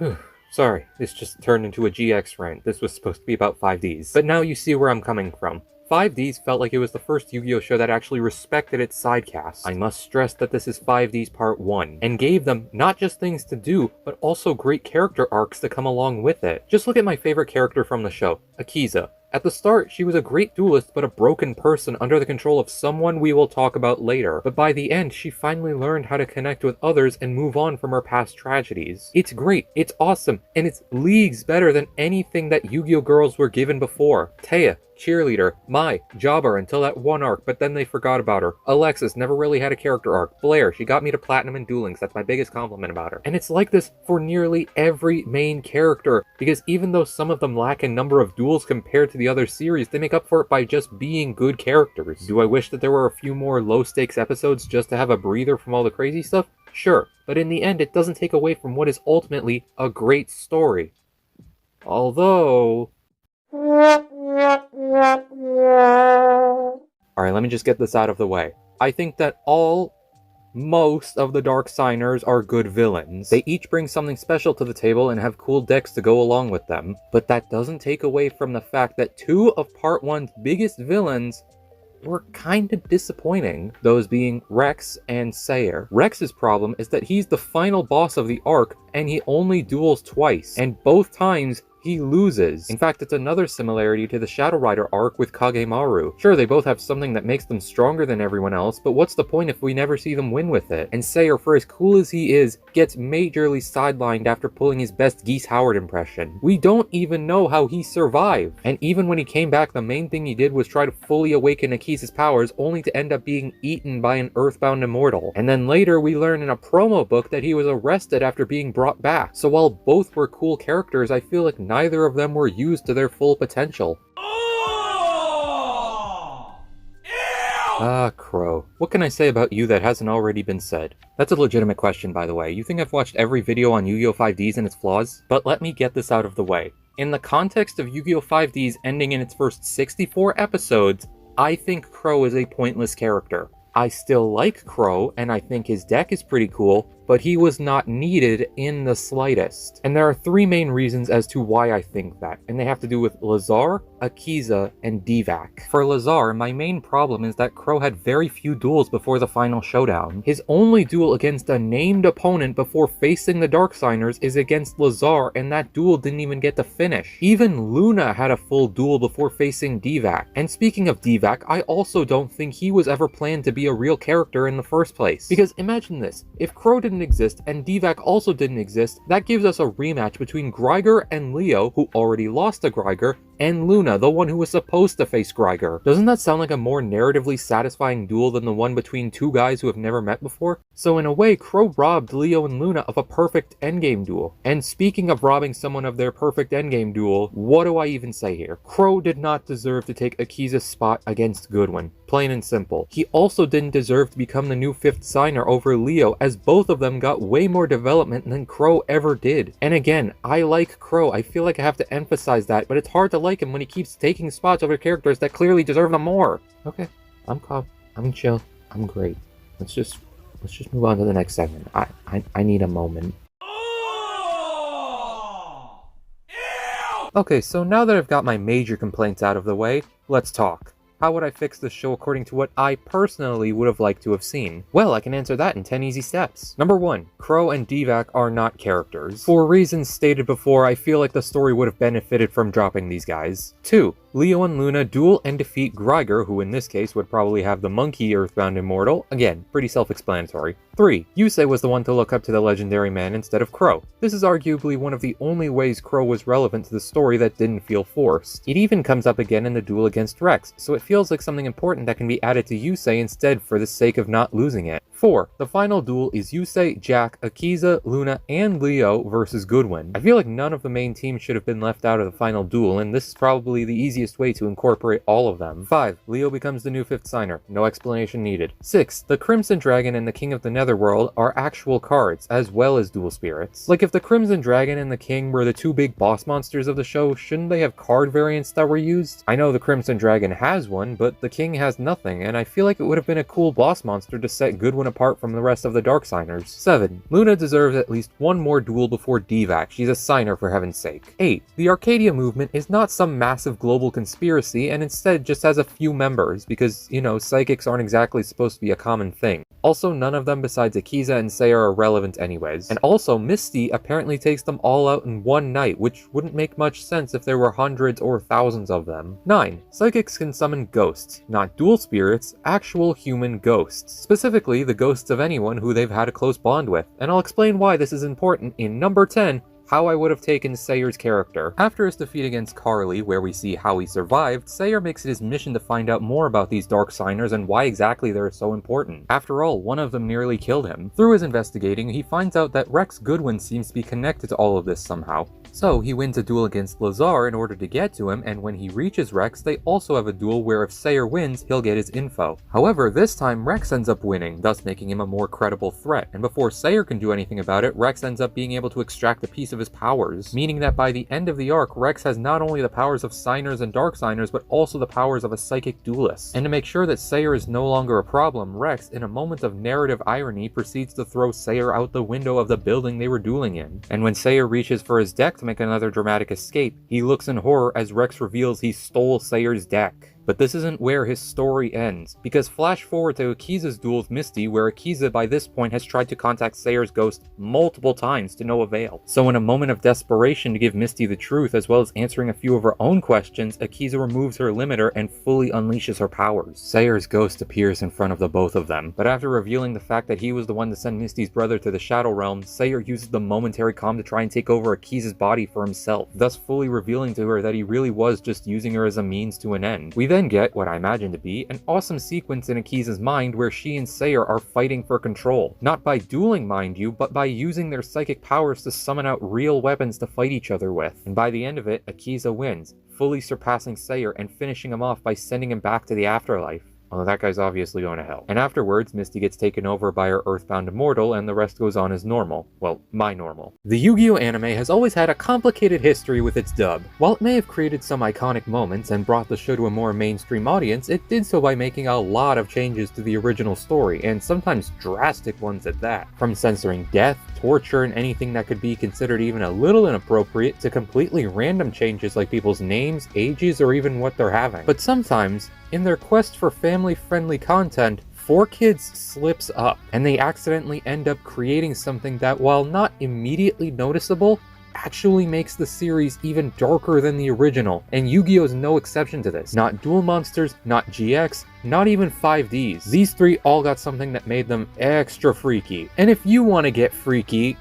Sorry, this just turned into a GX rant. This was supposed to be about 5Ds. But now you see where I'm coming from. 5Ds felt like it was the first Yu-Gi-Oh! Show that actually respected its sidecast. I must stress that this is 5Ds Part 1, and gave them not just things to do, but also great character arcs to come along with it. Just look at my favorite character from the show, Akiza. At the start, she was a great duelist but a broken person under the control of someone we will talk about later. But by the end, she finally learned how to connect with others and move on from her past tragedies. It's great, it's awesome, and it's leagues better than anything that Yu-Gi-Oh! Girls were given before. Taya, cheerleader, Mai, jobber until that one arc, but then they forgot about her. Alexis never really had a character arc. Blair, she got me to platinum in duelings, that's my biggest compliment about her. And it's like this for nearly every main character, because even though some of them lack in number of duels compared to the other series, they make up for it by just being good characters. Do I wish that there were a few more low-stakes episodes just to have a breather from all the crazy stuff? Sure, but in the end it doesn't take away from what is ultimately a great story. Although... Alright, let me just get this out of the way. I think that most of the Dark Signers are good villains. They each bring something special to the table and have cool decks to go along with them. But that doesn't take away from the fact that 2 of Part 1's biggest villains were kinda disappointing, those being Rex and Sayer. Rex's problem is that he's the final boss of the arc, and he only duels twice, and both times he loses. In fact, it's another similarity to the Shadow Rider arc with Kagemaru. Sure, they both have something that makes them stronger than everyone else, but what's the point if we never see them win with it? And Sayer, for as cool as he is, gets majorly sidelined after pulling his best Geese Howard impression. We don't even know how he survived. And even when he came back, the main thing he did was try to fully awaken Akisa's powers, only to end up being eaten by an Earthbound immortal. And then later, we learn in a promo book that he was arrested after being brought back. So while both were cool characters, I feel like neither of them were used to their full potential. Ah, Crow. What can I say about you that hasn't already been said? That's a legitimate question, by the way. You think I've watched every video on Yu-Gi-Oh! 5Ds and its flaws? But let me get this out of the way. In the context of Yu-Gi-Oh! 5Ds ending in its first 64 episodes, I think Crow is a pointless character. I still like Crow, and I think his deck is pretty cool, but he was not needed in the slightest. And there are three main reasons as to why I think that, and they have to do with Lazar, Akiza, and Divac. For Lazar, my main problem is that Crow had very few duels before the final showdown. His only duel against a named opponent before facing the Darksigners is against Lazar, and that duel didn't even get to finish. Even Luna had a full duel before facing Divac. And speaking of Divac, I also don't think he was ever planned to be a real character in the first place. Because imagine this, if Crow didn't exist and Divac also didn't exist, that gives us a rematch between Greiger and Leo, who already lost to Greiger, and Luna, the one who was supposed to face Greiger. Doesn't that sound like a more narratively satisfying duel than the one between two guys who have never met before? So in a way, Crow robbed Leo and Luna of a perfect endgame duel. And speaking of robbing someone of their perfect endgame duel, what do I even say here? Crow did not deserve to take Akiza's spot against Goodwin. Plain and simple. He also didn't deserve to become the new 5th signer over Leo, as both of them got way more development than Crow ever did. And again, I like Crow. I feel like I have to emphasize that, but it's hard to like him when he keeps taking spots over characters that clearly deserve them more. Okay, I'm calm. I'm chill. I'm great. Let's just move on to the next segment. I need a moment. Okay, so now that I've got my major complaints out of the way, let's talk. How would I fix this show according to what I personally would have liked to have seen? Well, I can answer that in 10 easy steps. Number 1. Crow and Divac are not characters. For reasons stated before, I feel like the story would have benefited from dropping these guys. 2. Leo and Luna duel and defeat Greiger, who in this case would probably have the monkey Earthbound Immortal. Again, pretty self-explanatory. 3. Yusei was the one to look up to the legendary man instead of Crow. This is arguably one of the only ways Crow was relevant to the story that didn't feel forced. It even comes up again in the duel against Rex, so it feels like something important that can be added to Yusei instead for the sake of not losing it. 4. The final duel is Yusei, Jack, Akiza, Luna, and Leo versus Goodwin. I feel like none of the main team should have been left out of the final duel, and this is probably the easiest way to incorporate all of them. 5. Leo becomes the new 5th signer. No explanation needed. 6. The Crimson Dragon and the King of the Netherworld are actual cards, as well as dual spirits. Like, if the Crimson Dragon and the King were the two big boss monsters of the show, shouldn't they have card variants that were used? I know the Crimson Dragon has one, but the King has nothing, and I feel like it would have been a cool boss monster to set Goodwin apart from the rest of the Darksigners. 7. Luna deserves at least one more duel before Divac. She's a signer, for heaven's sake. 8. The Arcadia movement is not some massive global conspiracy, and instead just has a few members, because, you know, psychics aren't exactly supposed to be a common thing. Also, none of them besides Akiza and Seiya are relevant anyways. And also, Misty apparently takes them all out in one night, which wouldn't make much sense if there were hundreds or thousands of them. 9. Psychics can summon ghosts, not dual spirits, actual human ghosts. Specifically, the ghosts of anyone who they've had a close bond with. And I'll explain why this is important in number 10, how I would have taken Sayer's character. After his defeat against Carly, where we see how he survived, Sayer makes it his mission to find out more about these Darksigners and why exactly they're so important. After all, one of them nearly killed him. Through his investigating, he finds out that Rex Goodwin seems to be connected to all of this somehow. So he wins a duel against Lazar in order to get to him, and when he reaches Rex, they also have a duel where if Sayer wins, he'll get his info. However, this time Rex ends up winning, thus making him a more credible threat, and before Sayer can do anything about it, Rex ends up being able to extract a piece of his powers, meaning that by the end of the arc, Rex has not only the powers of Signers and Darksigners, but also the powers of a psychic duelist. And to make sure that Sayer is no longer a problem, Rex, in a moment of narrative irony, proceeds to throw Sayer out the window of the building they were dueling in. And when Sayer reaches for his deck to make another dramatic escape, he looks in horror as Rex reveals he stole Sayer's deck. But this isn't where his story ends, because flash forward to Akiza's duel with Misty, where Akiza by this point has tried to contact Sayer's ghost multiple times to no avail. So in a moment of desperation to give Misty the truth, as well as answering a few of her own questions, Akiza removes her limiter and fully unleashes her powers. Sayer's ghost appears in front of the both of them, but after revealing the fact that he was the one to send Misty's brother to the Shadow Realm, Sayer uses the momentary calm to try and take over Akiza's body for himself, thus fully revealing to her that he really was just using her as a means to an end. We then get what I imagine to be an awesome sequence in Akiza's mind where she and Sayer are fighting for control. Not by dueling, mind you, but by using their psychic powers to summon out real weapons to fight each other with. And by the end of it, Akiza wins, fully surpassing Sayer and finishing him off by sending him back to the afterlife. although that guy's obviously going to hell. And afterwards, Misty gets taken over by her Earthbound immortal, and the rest goes on as normal. Well, my normal. The Yu-Gi-Oh anime has always had a complicated history with its dub. While it may have created some iconic moments and brought the show to a more mainstream audience, it did so by making a lot of changes to the original story, and sometimes drastic ones at that. From censoring death, torture, and anything that could be considered even a little inappropriate, to completely random changes like people's names, ages, or even what they're having. But sometimes, in their quest for family-friendly content, 4Kids slips up, and they accidentally end up creating something that, while not immediately noticeable, actually makes the series even darker than the original, and Yu-Gi-Oh is no exception to this. Not Duel Monsters, not GX, not even 5Ds. These three all got something that made them extra freaky. And if you want to get freaky,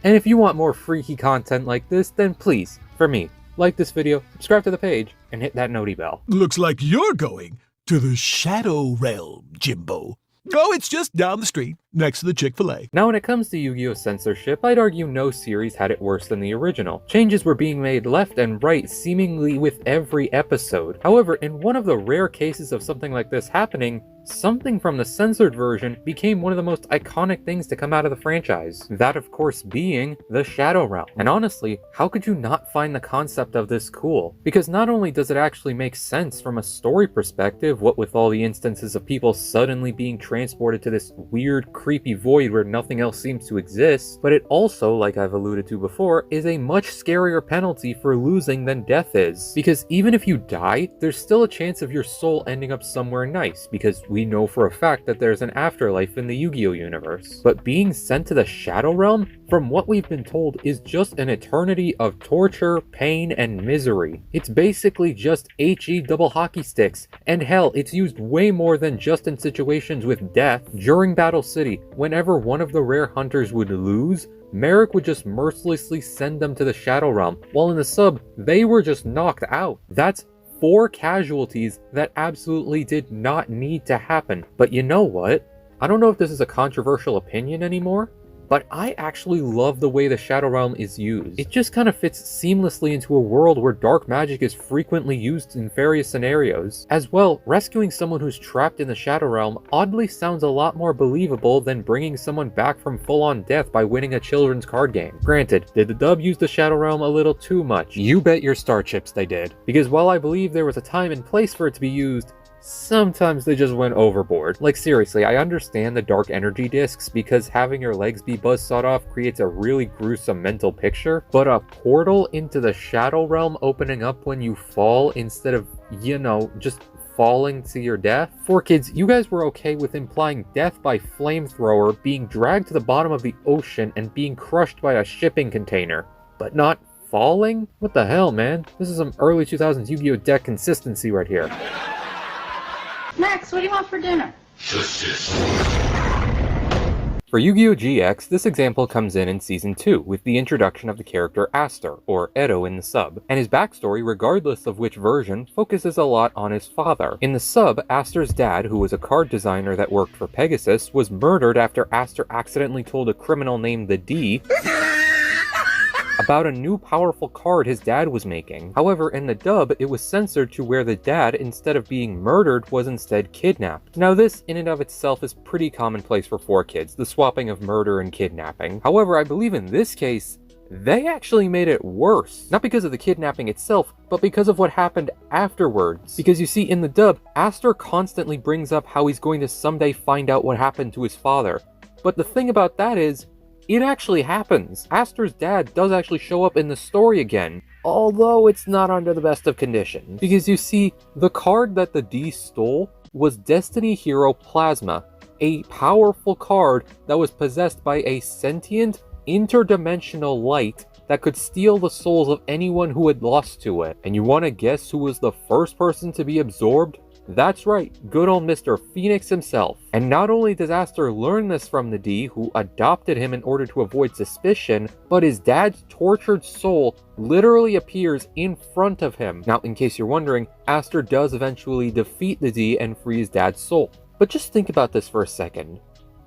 and if you want more freaky content like this, then please, for me, like this video, subscribe to the page, and hit that noti bell. Looks like you're going to the Shadow Realm, Jimbo. Oh, it's just down the street, next to the Chick-fil-A. Now when it comes to Yu-Gi-Oh censorship, I'd argue no series had it worse than the original. Changes were being made left and right seemingly with every episode. However, in one of the rare cases of something like this happening, something from the censored version became one of the most iconic things to come out of the franchise. That of course being the Shadow Realm. And honestly, how could you not find the concept of this cool? Because not only does it actually make sense from a story perspective, what with all the instances of people suddenly being transported to this weird, creepy void where nothing else seems to exist, but it also, like I've alluded to before, is a much scarier penalty for losing than death is. Because even if you die, there's still a chance of your soul ending up somewhere nice, because we know for a fact that there's an afterlife in the Yu-Gi-Oh universe. But being sent to the Shadow Realm, from what we've been told, is just an eternity of torture, pain, and misery. It's basically just HE double hockey sticks, and hell, it's used way more than just in situations with death. During Battle City, whenever one of the rare hunters would lose, Marik would just mercilessly send them to the Shadow Realm, while in the sub, they were just knocked out. That's 4 casualties that absolutely did not need to happen. But you know what? I don't know if this is a controversial opinion anymore, but I actually love the way the Shadow Realm is used. It just kind of fits seamlessly into a world where dark magic is frequently used in various scenarios. As well, rescuing someone who's trapped in the Shadow Realm oddly sounds a lot more believable than bringing someone back from full-on death by winning a children's card game. Granted, did the dub use the Shadow Realm a little too much? You bet your star chips they did. Because while I believe there was a time and place for it to be used, sometimes they just went overboard. Like seriously, I understand the dark energy discs because having your legs be buzzsawed off creates a really gruesome mental picture, but a portal into the Shadow Realm opening up when you fall instead of, you know, just falling to your death? 4Kids, you guys were okay with implying death by flamethrower, being dragged to the bottom of the ocean, and being crushed by a shipping container, but not falling? What the hell, man? This is some early 2000s Yu-Gi-Oh deck consistency right here. Max, what do you want for dinner? For Yu-Gi-Oh! GX, this example comes in Season 2, with the introduction of the character Aster, or Edo in the sub, and his backstory, regardless of which version, focuses a lot on his father. In the sub, Aster's dad, who was a card designer that worked for Pegasus, was murdered after Aster accidentally told a criminal named the D about a new powerful card his dad was making. However, in the dub, it was censored to where the dad, instead of being murdered, was instead kidnapped. Now this, in and of itself, is pretty commonplace for 4Kids, the swapping of murder and kidnapping. However, I believe in this case, they actually made it worse. Not because of the kidnapping itself, but because of what happened afterwards. Because you see, in the dub, Aster constantly brings up how he's going to someday find out what happened to his father. But the thing about that is, it actually happens. Aster's dad does actually show up in the story again, although it's not under the best of conditions. Because you see, the card that the D stole was Destiny Hero Plasma, a powerful card that was possessed by a sentient, interdimensional light that could steal the souls of anyone who had lost to it. And you want to guess who was the first person to be absorbed? That's right, good old Mr. Phoenix himself. And not only does Aster learn this from the D, who adopted him in order to avoid suspicion, but his dad's tortured soul literally appears in front of him. Now, in case you're wondering, Aster does eventually defeat the D and free his dad's soul. But just think about this for a second.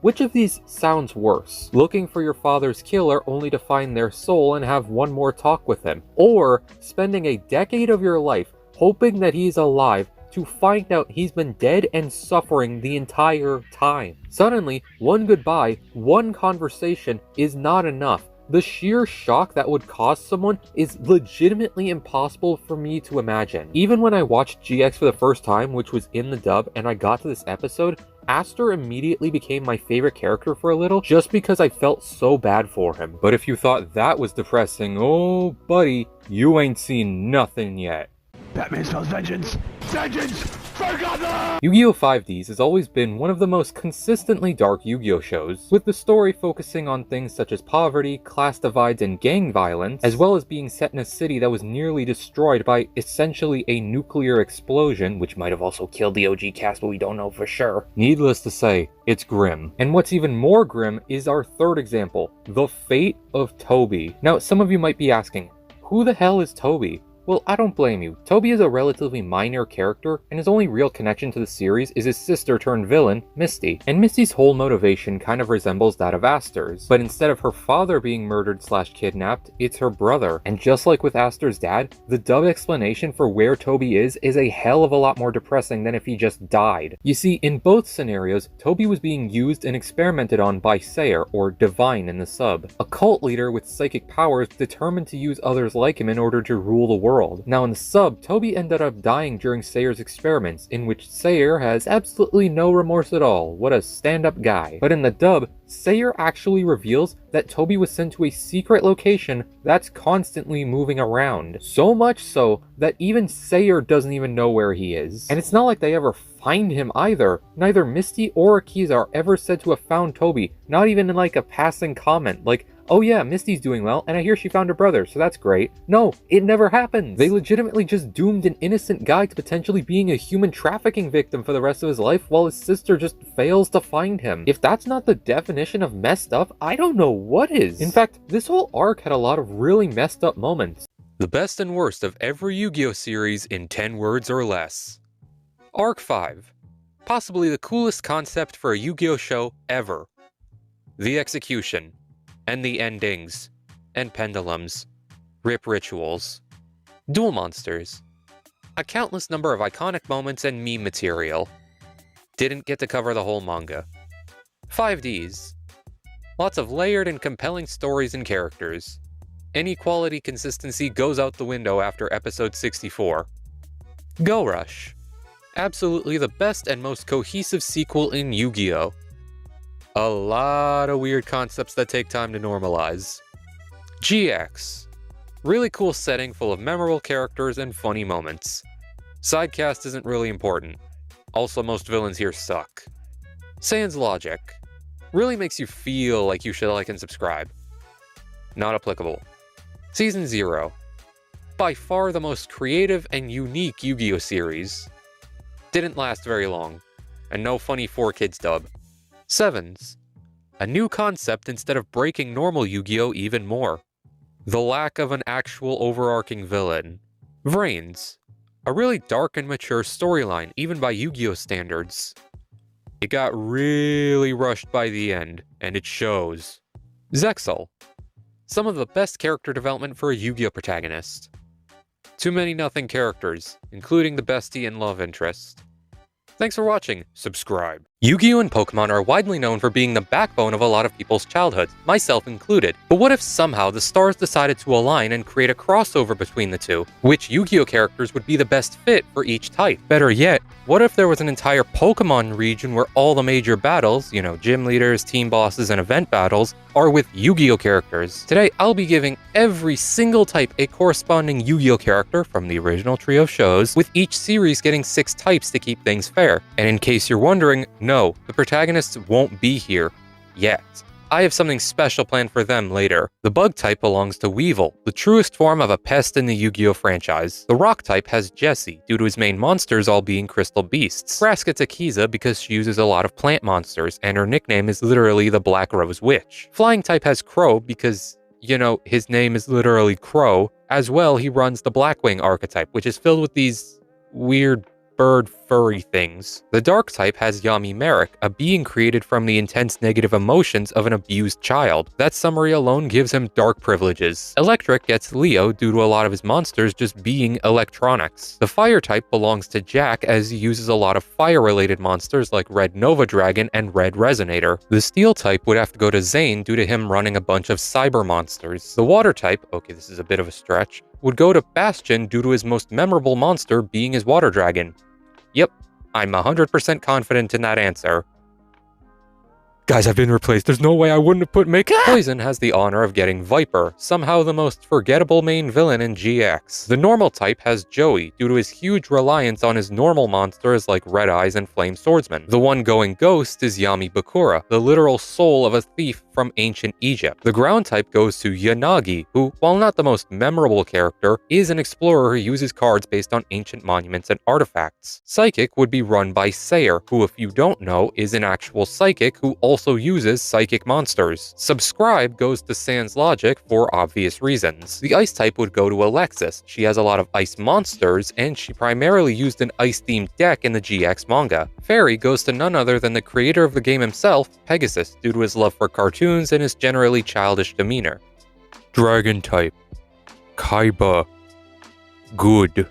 Which of these sounds worse? Looking for your father's killer only to find their soul and have one more talk with him? Or spending a decade of your life hoping that he's alive to find out he's been dead and suffering the entire time. Suddenly, one goodbye, one conversation is not enough. The sheer shock that would cause someone is legitimately impossible for me to imagine. Even when I watched GX for the first time, which was in the dub, and I got to this episode, Aster immediately became my favorite character for a little, just because I felt so bad for him. But if you thought that was depressing, oh buddy, you ain't seen nothing yet. Batman spells vengeance. Vengeance for Gotham! Yu-Gi-Oh! 5Ds has always been one of the most consistently dark Yu-Gi-Oh! Shows, with the story focusing on things such as poverty, class divides, and gang violence, as well as being set in a city that was nearly destroyed by essentially a nuclear explosion, which might have also killed the OG cast, but we don't know for sure. Needless to say, it's grim. And what's even more grim is our third example, the fate of Toby. Now, some of you might be asking, who the hell is Toby? Well, I don't blame you. Toby is a relatively minor character, and his only real connection to the series is his sister-turned-villain, Misty. And Misty's whole motivation kind of resembles that of Aster's, but instead of her father being murdered/kidnapped, it's her brother. And just like with Aster's dad, the dub explanation for where Toby is a hell of a lot more depressing than if he just died. You see, in both scenarios, Toby was being used and experimented on by Sayer, or Divine in the sub, a cult leader with psychic powers determined to use others like him in order to rule the world. Now in the sub, Toby ended up dying during Sayer's experiments, in which Sayer has absolutely no remorse at all. What a stand-up guy. But in the dub, Sayer actually reveals that Toby was sent to a secret location that's constantly moving around. So much so that even Sayer doesn't even know where he is. And it's not like they ever find him either. Neither Misty or Akiza are ever said to have found Toby, not even in like a passing comment, like, oh yeah, Misty's doing well, and I hear she found her brother, so that's great. No, it never happens. They legitimately just doomed an innocent guy to potentially being a human trafficking victim for the rest of his life while his sister just fails to find him. If that's not the definition of messed up, I don't know what is. In fact, this whole arc had a lot of really messed up moments. The best and worst of every Yu-Gi-Oh! Series in 10 words or less. Arc 5. Possibly the coolest concept for a Yu-Gi-Oh! Show ever. The execution. And the endings, and pendulums, rip rituals, duel monsters, a countless number of iconic moments and meme material. Didn't get to cover the whole manga. 5Ds. Lots of layered and compelling stories and characters. Any quality consistency goes out the window after episode 64. Go Rush. Absolutely the best and most cohesive sequel in Yu-Gi-Oh! A lot of weird concepts that take time to normalize. GX. Really cool setting full of memorable characters and funny moments. Sidecast isn't really important. Also, most villains here suck. Sans Logic. Really makes you feel like you should like and subscribe. Not applicable. Season 0. By far the most creative and unique Yu-Gi-Oh! Series. Didn't last very long. And no funny 4Kids dub. Sevens. A new concept instead of breaking normal Yu-Gi-Oh! Even more. The lack of an actual overarching villain. Vrains. A really dark and mature storyline, even by Yu-Gi-Oh! Standards. It got really rushed by the end, and it shows. Zexal. Some of the best character development for a Yu-Gi-Oh! Protagonist. Too many nothing characters, including the bestie and love interest. Thanks for watching. Subscribe. Yu-Gi-Oh! And Pokemon are widely known for being the backbone of a lot of people's childhoods, myself included. But what if somehow the stars decided to align and create a crossover between the two? Which Yu-Gi-Oh! Characters would be the best fit for each type? Better yet, what if there was an entire Pokemon region where all the major battles, gym leaders, team bosses, and event battles, are with Yu-Gi-Oh! Characters? Today, I'll be giving every single type a corresponding Yu-Gi-Oh! Character from the original trio shows, with each series getting 6 types to keep things fair. And in case you're wondering, no, the protagonists won't be here yet. I have something special planned for them later. The bug type belongs to Weevil, the truest form of a pest in the Yu-Gi-Oh! Franchise. The rock type has Jessie, due to his main monsters all being crystal beasts. Grass gets Akiza because she uses a lot of plant monsters, and her nickname is literally the Black Rose Witch. Flying type has Crow because, his name is literally Crow. As well, he runs the Blackwing archetype, which is filled with these weird bird furry things. The dark type has Yami Marik, a being created from the intense negative emotions of an abused child. That summary alone gives him dark privileges. Electric gets Leo due to a lot of his monsters just being electronics. The fire type belongs to Jack as he uses a lot of fire-related monsters like Red Nova Dragon and Red Resonator. The steel type would have to go to Zane due to him running a bunch of cyber monsters. The water type, okay, this is a bit of a stretch, would go to Bastion due to his most memorable monster being his water dragon. Yep, I'm 100% confident in that answer. Guys, I've been replaced. There's no way I wouldn't have put Poison has the honor of getting Viper, somehow the most forgettable main villain in GX. The normal type has Joey, due to his huge reliance on his normal monsters like Red Eyes and Flame Swordsman. The one going ghost is Yami Bakura, the literal soul of a thief from ancient Egypt. The ground type goes to Yanagi, who, while not the most memorable character, is an explorer who uses cards based on ancient monuments and artifacts. Psychic would be run by Sayer, who, if you don't know, is an actual psychic who also uses psychic monsters. Subscribe goes to Sans Logic for obvious reasons. The ice type would go to Alexis. She has a lot of ice monsters, and she primarily used an ice-themed deck in the GX manga. Fairy goes to none other than the creator of the game himself, Pegasus, due to his love for cartoons and his generally childish demeanor. Dragon type. Kaiba. Good.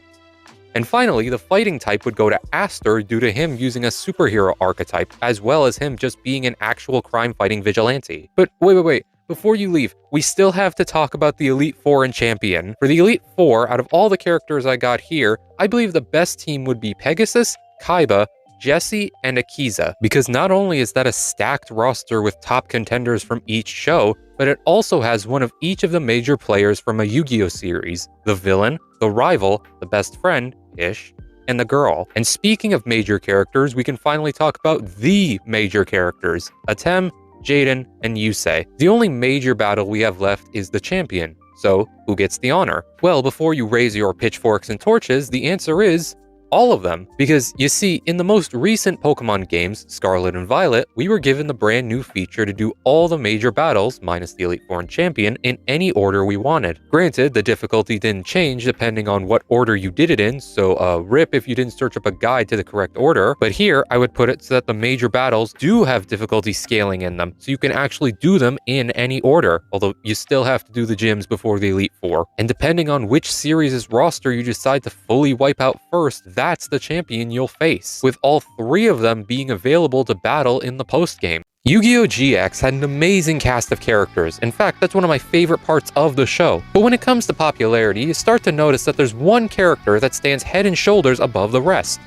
And finally, the fighting type would go to Aster due to him using a superhero archetype, as well as him just being an actual crime-fighting vigilante. But wait. Before you leave, we still have to talk about the Elite Four and Champion. For the Elite Four, out of all the characters I got here, I believe the best team would be Pegasus, Kaiba, Jesse, and Akiza, because not only is that a stacked roster with top contenders from each show, but it also has one of each of the major players from a Yu-Gi-Oh series, the villain, the rival, the best friend-ish, and the girl. And speaking of major characters, we can finally talk about the major characters, Atem, Jaden, and Yusei. The only major battle we have left is the champion. So, who gets the honor? Well, before you raise your pitchforks and torches, the answer is all of them. Because, you see, in the most recent Pokemon games, Scarlet and Violet, we were given the brand new feature to do all the major battles, minus the Elite Four and Champion, in any order we wanted. Granted, the difficulty didn't change depending on what order you did it in, so rip if you didn't search up a guide to the correct order, but here I would put it so that the major battles do have difficulty scaling in them, so you can actually do them in any order, although you still have to do the gyms before the Elite Four. And depending on which series' roster you decide to fully wipe out first, that's the champion you'll face, with all three of them being available to battle in the post-game. Yu-Gi-Oh! GX had an amazing cast of characters. In fact, that's one of my favorite parts of the show. But when it comes to popularity, you start to notice that there's one character that stands head and shoulders above the rest.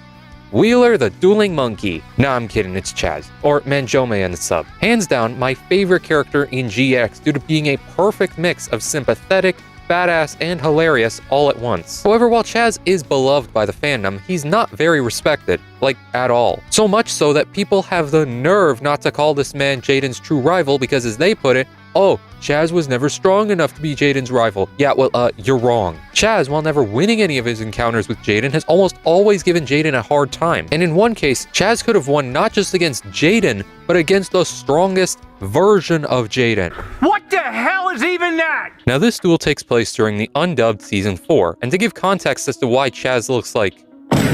Wheeler the Dueling Monkey. Nah, I'm kidding, it's Chazz. Or Manjome in the sub. Hands down, my favorite character in GX due to being a perfect mix of sympathetic, badass, and hilarious all at once. However, while Chazz is beloved by the fandom, he's not very respected, like at all. So much so that people have the nerve not to call this man Jaden's true rival because, as they put it, oh, Chazz was never strong enough to be Jaden's rival. Yeah, well, you're wrong. Chazz, while never winning any of his encounters with Jaden, has almost always given Jaden a hard time. And in one case, Chazz could have won not just against Jaden, but against the strongest version of Jaden. What the hell is even that? Now, this duel takes place during the undubbed Season 4, and to give context as to why Chazz looks like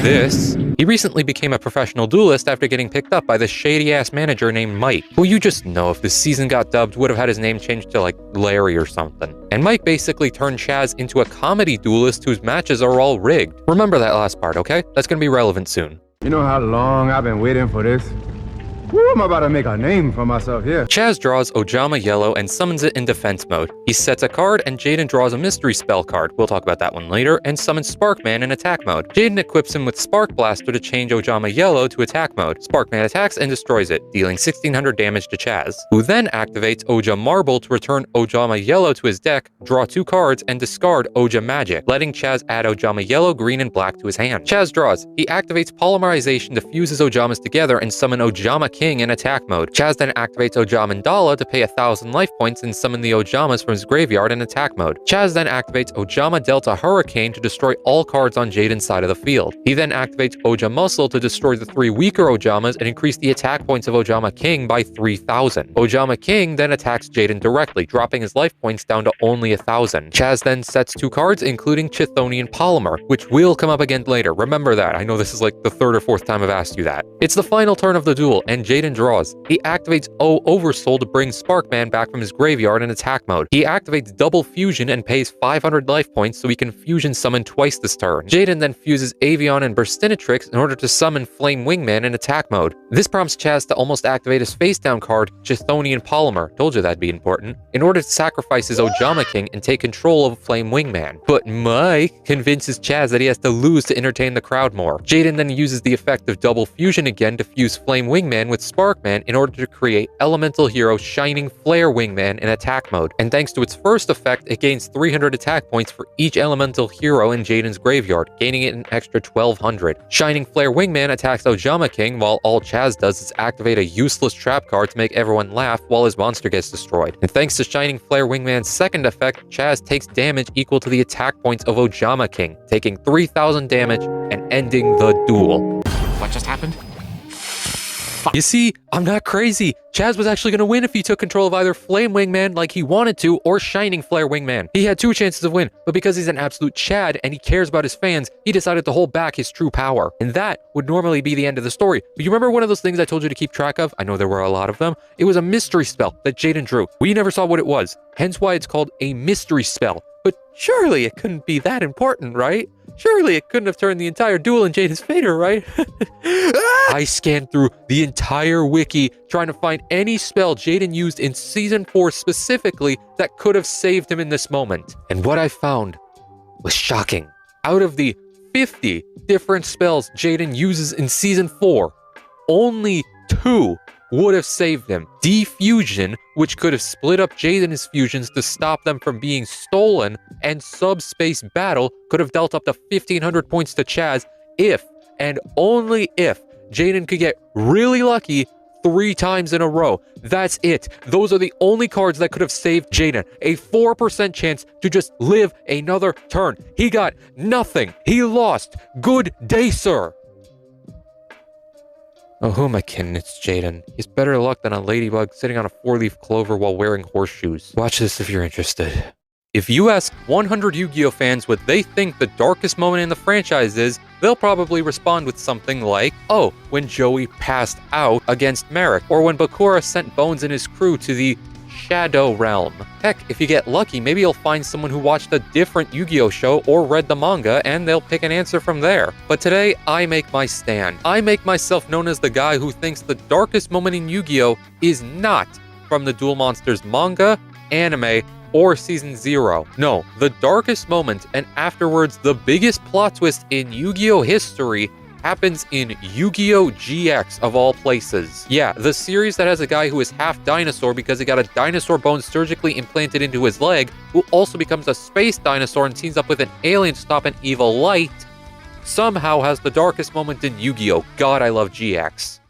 this, he recently became a professional duelist after getting picked up by this shady-ass manager named Mike, who you just know if this season got dubbed would have had his name changed to like Larry or something. And Mike basically turned Chazz into a comedy duelist whose matches are all rigged. Remember that last part, okay? That's gonna be relevant soon. You know how long I've been waiting for this? Woo, I'm about to make a name for myself here. Chazz draws Ojama Yellow and summons it in defense mode. He sets a card, and Jaden draws a mystery spell card, we'll talk about that one later, and summons Sparkman in attack mode. Jaden equips him with Spark Blaster to change Ojama Yellow to attack mode. Sparkman attacks and destroys it, dealing 1600 damage to Chazz, who then activates Oja Marble to return Ojama Yellow to his deck, draw 2 cards, and discard Oja Magic, letting Chazz add Ojama Yellow, Green, and Black to his hand. Chazz draws. He activates Polymerization to fuse his Ojamas together and summon Ojama King in attack mode. Chazz then activates Ojamandala to pay 1,000 life points and summon the Ojamas from his graveyard in attack mode. Chazz then activates Ojama Delta Hurricane to destroy all cards on Jaden's side of the field. He then activates Oja Muscle to destroy the 3 weaker Ojamas and increase the attack points of Ojama King by 3,000. Ojama King then attacks Jaden directly, dropping his life points down to only 1,000. Chazz then sets 2 cards, including Chthonian Polymer, which will come up again later. Remember that. I know this is like the 3rd or 4th time I've asked you that. It's the final turn of the duel, and Jaden draws. He activates O Oversoul to bring Sparkman back from his graveyard in attack mode. He activates Double Fusion and pays 500 life points so he can fusion summon twice this turn. Jaden then fuses Avion and Burstinatrix in order to summon Flame Wingman in attack mode. This prompts Chazz to almost activate his face-down card, Chthonian Polymer, told you that'd be important, in order to sacrifice his Ojama King and take control of Flame Wingman. But Mike convinces Chazz that he has to lose to entertain the crowd more. Jaden then uses the effect of Double Fusion again to fuse Flame Wingman with Sparkman in order to create Elemental Hero Shining Flare Wingman in attack mode. And thanks to its first effect, it gains 300 attack points for each Elemental Hero in Jaden's graveyard, gaining it an extra 1,200. Shining Flare Wingman attacks Ojama King, while all Chazz does is activate a useless trap card to make everyone laugh while his monster gets destroyed. And thanks to Shining Flare Wingman's second effect, Chazz takes damage equal to the attack points of Ojama King, taking 3,000 damage and ending the duel. What just happened? You see, I'm not crazy. Chazz was actually going to win if he took control of either Flame Wingman like he wanted to, or Shining Flare Wingman. He had 2 chances of win, but because he's an absolute Chad and he cares about his fans, he decided to hold back his true power. And that would normally be the end of the story. But you remember one of those things I told you to keep track of? I know there were a lot of them. It was a mystery spell that Jaden drew. We never saw what it was, hence why it's called a mystery spell. But surely it couldn't be that important, right? Surely it couldn't have turned the entire duel in Jaden's favor, right? I scanned through the entire wiki trying to find any spell Jaden used in Season 4 specifically that could have saved him in this moment. And what I found was shocking. Out of the 50 different spells Jaden uses in Season 4, only 2 would have saved him. Defusion, which could have split up Jaden's fusions to stop them from being stolen, and Subspace Battle could have dealt up to 1,500 points to Chazz if, and only if, Jaden could get really lucky 3 times in a row. That's it. Those are the only cards that could have saved Jaden. A 4% chance to just live another turn. He got nothing. He lost. Good day, sir. Oh, who am I kidding? It's Jaden. He's better luck than a ladybug sitting on a 4-leaf clover while wearing horseshoes. Watch this if you're interested. If you ask 100 Yu-Gi-Oh fans what they think the darkest moment in the franchise is, they'll probably respond with something like, oh, when Joey passed out against Marik, or when Bakura sent Bones and his crew to the Shadow Realm. Heck, if you get lucky, maybe you'll find someone who watched a different Yu-Gi-Oh show or read the manga, and they'll pick an answer from there. But today, I make my stand. I make myself known as the guy who thinks the darkest moment in Yu-Gi-Oh is not from the Duel Monsters manga, anime, or Season 0. No, the darkest moment, and afterwards the biggest plot twist in Yu-Gi-Oh history, happens in Yu-Gi-Oh! GX of all places. Yeah, the series that has a guy who is half dinosaur because he got a dinosaur bone surgically implanted into his leg, who also becomes a space dinosaur and teams up with an alien to stop an evil light, somehow has the darkest moment in Yu-Gi-Oh! God, I love GX.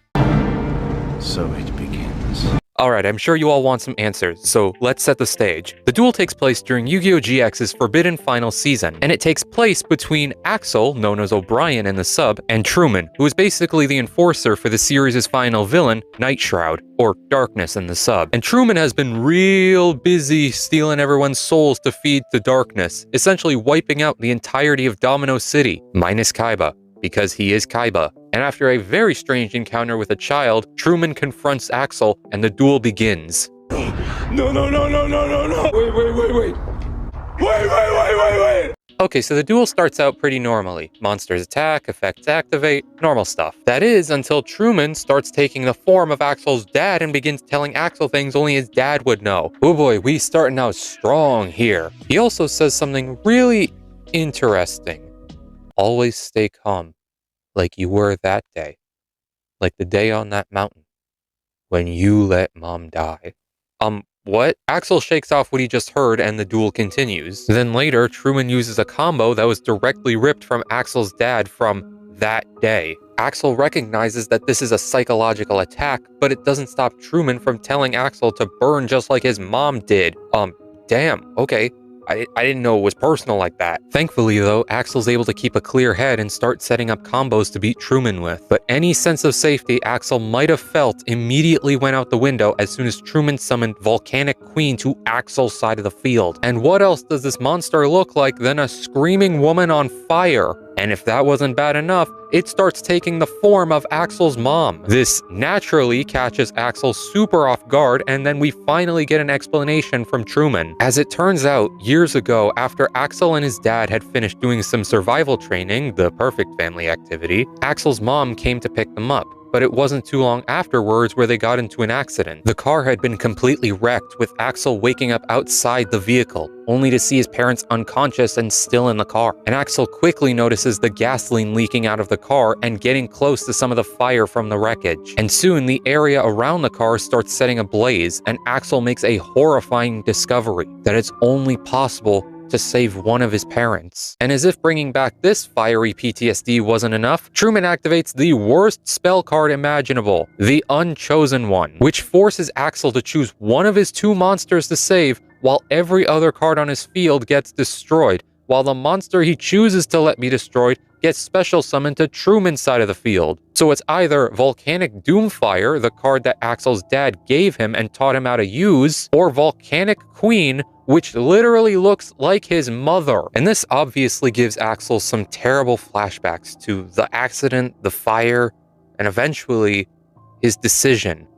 So it begins. Alright, I'm sure you all want some answers, so let's set the stage. The duel takes place during Yu-Gi-Oh! GX's Forbidden Final Season, and it takes place between Axel, known as O'Brien in the sub, and Truman, who is basically the enforcer for the series' final villain, Night Shroud, or Darkness in the sub. And Truman has been real busy stealing everyone's souls to feed the Darkness, essentially wiping out the entirety of Domino City, minus Kaiba, because he is Kaiba. And after a very strange encounter with a child, Truman confronts Axel, and the duel begins. No. Wait. Okay, so the duel starts out pretty normally. Monsters attack, effects activate, normal stuff. That is, until Truman starts taking the form of Axel's dad and begins telling Axel things only his dad would know. Oh boy, we starting out strong here. He also says something really interesting. Always stay calm. Like you were that day. Like the day on that mountain. When you let Mom die. What? Axel shakes off what he just heard and the duel continues. Then later, Truman uses a combo that was directly ripped from Axel's dad from that day. Axel recognizes that this is a psychological attack, but it doesn't stop Truman from telling Axel to burn just like his mom did. Damn, okay. I didn't know it was personal like that. Thankfully though, Axel's able to keep a clear head and start setting up combos to beat Truman with. But any sense of safety Axel might have felt immediately went out the window as soon as Truman summoned Volcanic Queen to Axel's side of the field. And what else does this monster look like than a screaming woman on fire? And if that wasn't bad enough, it starts taking the form of Axel's mom. This naturally catches Axel super off guard, and then we finally get an explanation from Truman. As it turns out, years ago, after Axel and his dad had finished doing some survival training, the perfect family activity, Axel's mom came to pick them up. But it wasn't too long afterwards where they got into an accident. The car had been completely wrecked, with Axel waking up outside the vehicle, only to see his parents unconscious and still in the car. And Axel quickly notices the gasoline leaking out of the car and getting close to some of the fire from the wreckage. And soon the area around the car starts setting ablaze, and Axel makes a horrifying discovery that it's only possible to save one of his parents. And as if bringing back this fiery PTSD wasn't enough, Truman activates the worst spell card imaginable, the Unchosen One, which forces Axel to choose one of his two monsters to save, while every other card on his field gets destroyed, while the monster he chooses to let be destroyed gets special summoned to Truman's side of the field. So it's either Volcanic Doomfire, the card that Axel's dad gave him and taught him how to use, or Volcanic Queen, which literally looks like his mother. And this obviously gives Axel some terrible flashbacks to the accident, the fire, and eventually his decision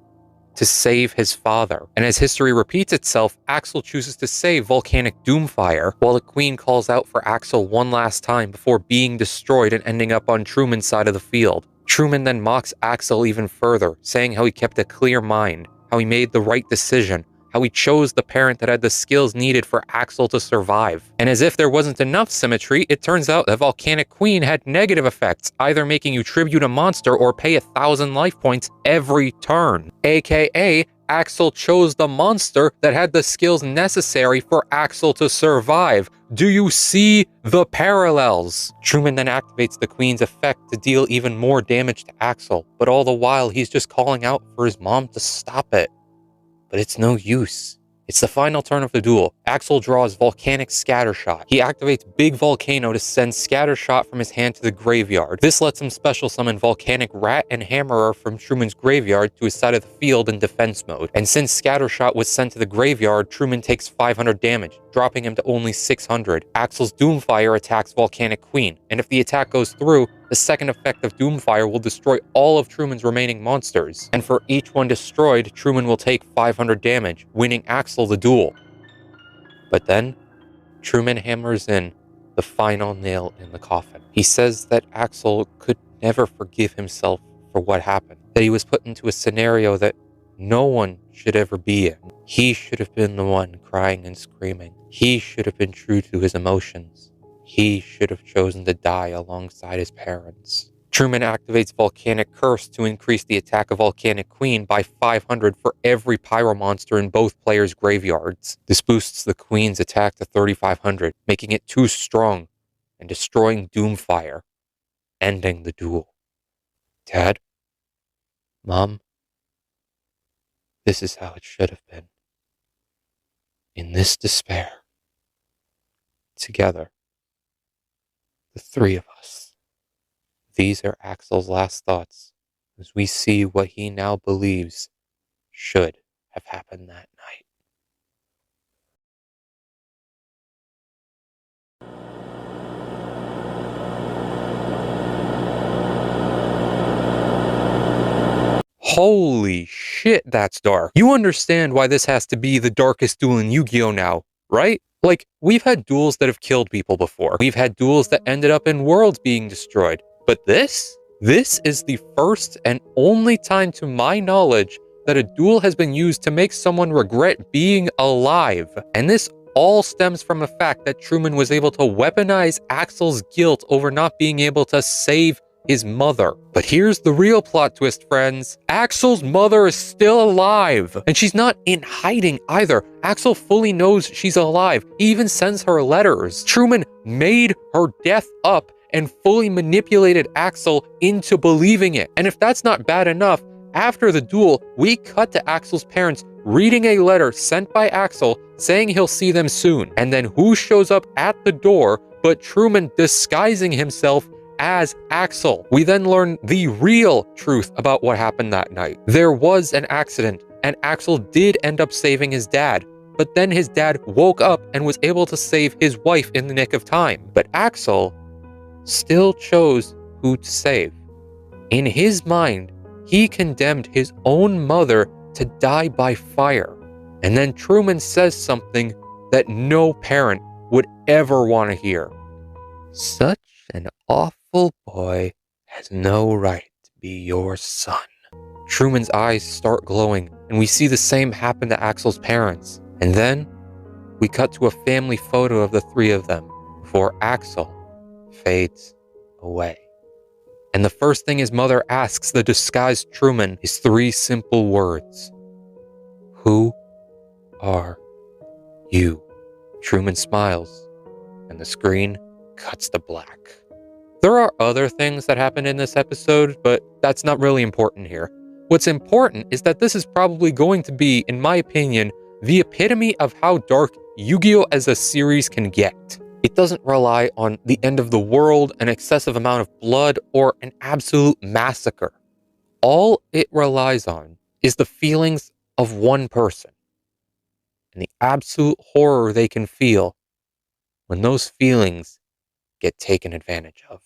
to save his father. And as history repeats itself, Axel chooses to save Volcanic Doomfire, while the Queen calls out for Axel one last time before being destroyed and ending up on Truman's side of the field. Truman then mocks Axel even further, saying how he kept a clear mind, how he made the right decision, how he chose the parent that had the skills needed for Axel to survive. And as if there wasn't enough symmetry, it turns out that Volcanic Queen had negative effects, either making you tribute a monster or pay 1,000 life points every turn. AKA, Axel chose the monster that had the skills necessary for Axel to survive. Do you see the parallels? Truman then activates the Queen's effect to deal even more damage to Axel, but all the while he's just calling out for his mom to stop it. But it's no use. It's the final turn of the duel. Axel draws Volcanic Scattershot. He activates Big Volcano to send Scattershot from his hand to the graveyard. This lets him special summon Volcanic Rat and Hammerer from Truman's graveyard to his side of the field in defense mode. And since Scattershot was sent to the graveyard, Truman takes 500 damage, dropping him to only 600. Axel's Doomfire attacks Volcanic Queen, and if the attack goes through, the second effect of Doomfire will destroy all of Truman's remaining monsters. And for each one destroyed, Truman will take 500 damage, winning Axel the duel. But then, Truman hammers in the final nail in the coffin. He says that Axel could never forgive himself for what happened, that he was put into a scenario that no one should ever be in. He should have been the one crying and screaming. He should have been true to his emotions. He should have chosen to die alongside his parents. Truman activates Volcanic Curse to increase the attack of Volcanic Queen by 500 for every pyro monster in both players' graveyards. This boosts the Queen's attack to 3,500, making it too strong and destroying Doomfire, ending the duel. Dad? Mom? This is how it should have been. In this despair, together, the three of us. These are Axel's last thoughts as we see what he now believes should have happened that night. Holy shit, that's dark. You understand why this has to be the darkest duel in Yu-Gi-Oh! Now, right? Like, we've had duels that have killed people before. We've had duels that ended up in worlds being destroyed. But this is the first and only time to my knowledge that a duel has been used to make someone regret being alive. And this all stems from the fact that Truman was able to weaponize Axel's guilt over not being able to save his mother. But here's the real plot twist, friends. Axel's mother is still alive, and she's not in hiding either. Axel fully knows she's alive. He even sends her letters. Truman made her death up and fully manipulated Axel into believing it. And if that's not bad enough, after the duel, we cut to Axel's parents reading a letter sent by Axel saying he'll see them soon. And then who shows up at the door but Truman disguising himself as Axel? We then learn the real truth about what happened that night. There was an accident, and Axel did end up saving his dad, but then his dad woke up and was able to save his wife in the nick of time. But Axel still chose who to save. In his mind, he condemned his own mother to die by fire. And then Truman says something that no parent would ever want to hear. Such an awful boy has no right to be your son. Truman's eyes start glowing, and we see the same happen to Axel's parents. And then we cut to a family photo of the three of them before Axel fades away. And the first thing his mother asks the disguised Truman is three simple words. Who are you? Truman smiles, and the screen cuts to black. There are other things that happen in this episode, but that's not really important here. What's important is that this is probably going to be, in my opinion, the epitome of how dark Yu-Gi-Oh! As a series can get. It doesn't rely on the end of the world, an excessive amount of blood, or an absolute massacre. All it relies on is the feelings of one person, and the absolute horror they can feel when those feelings get taken advantage of.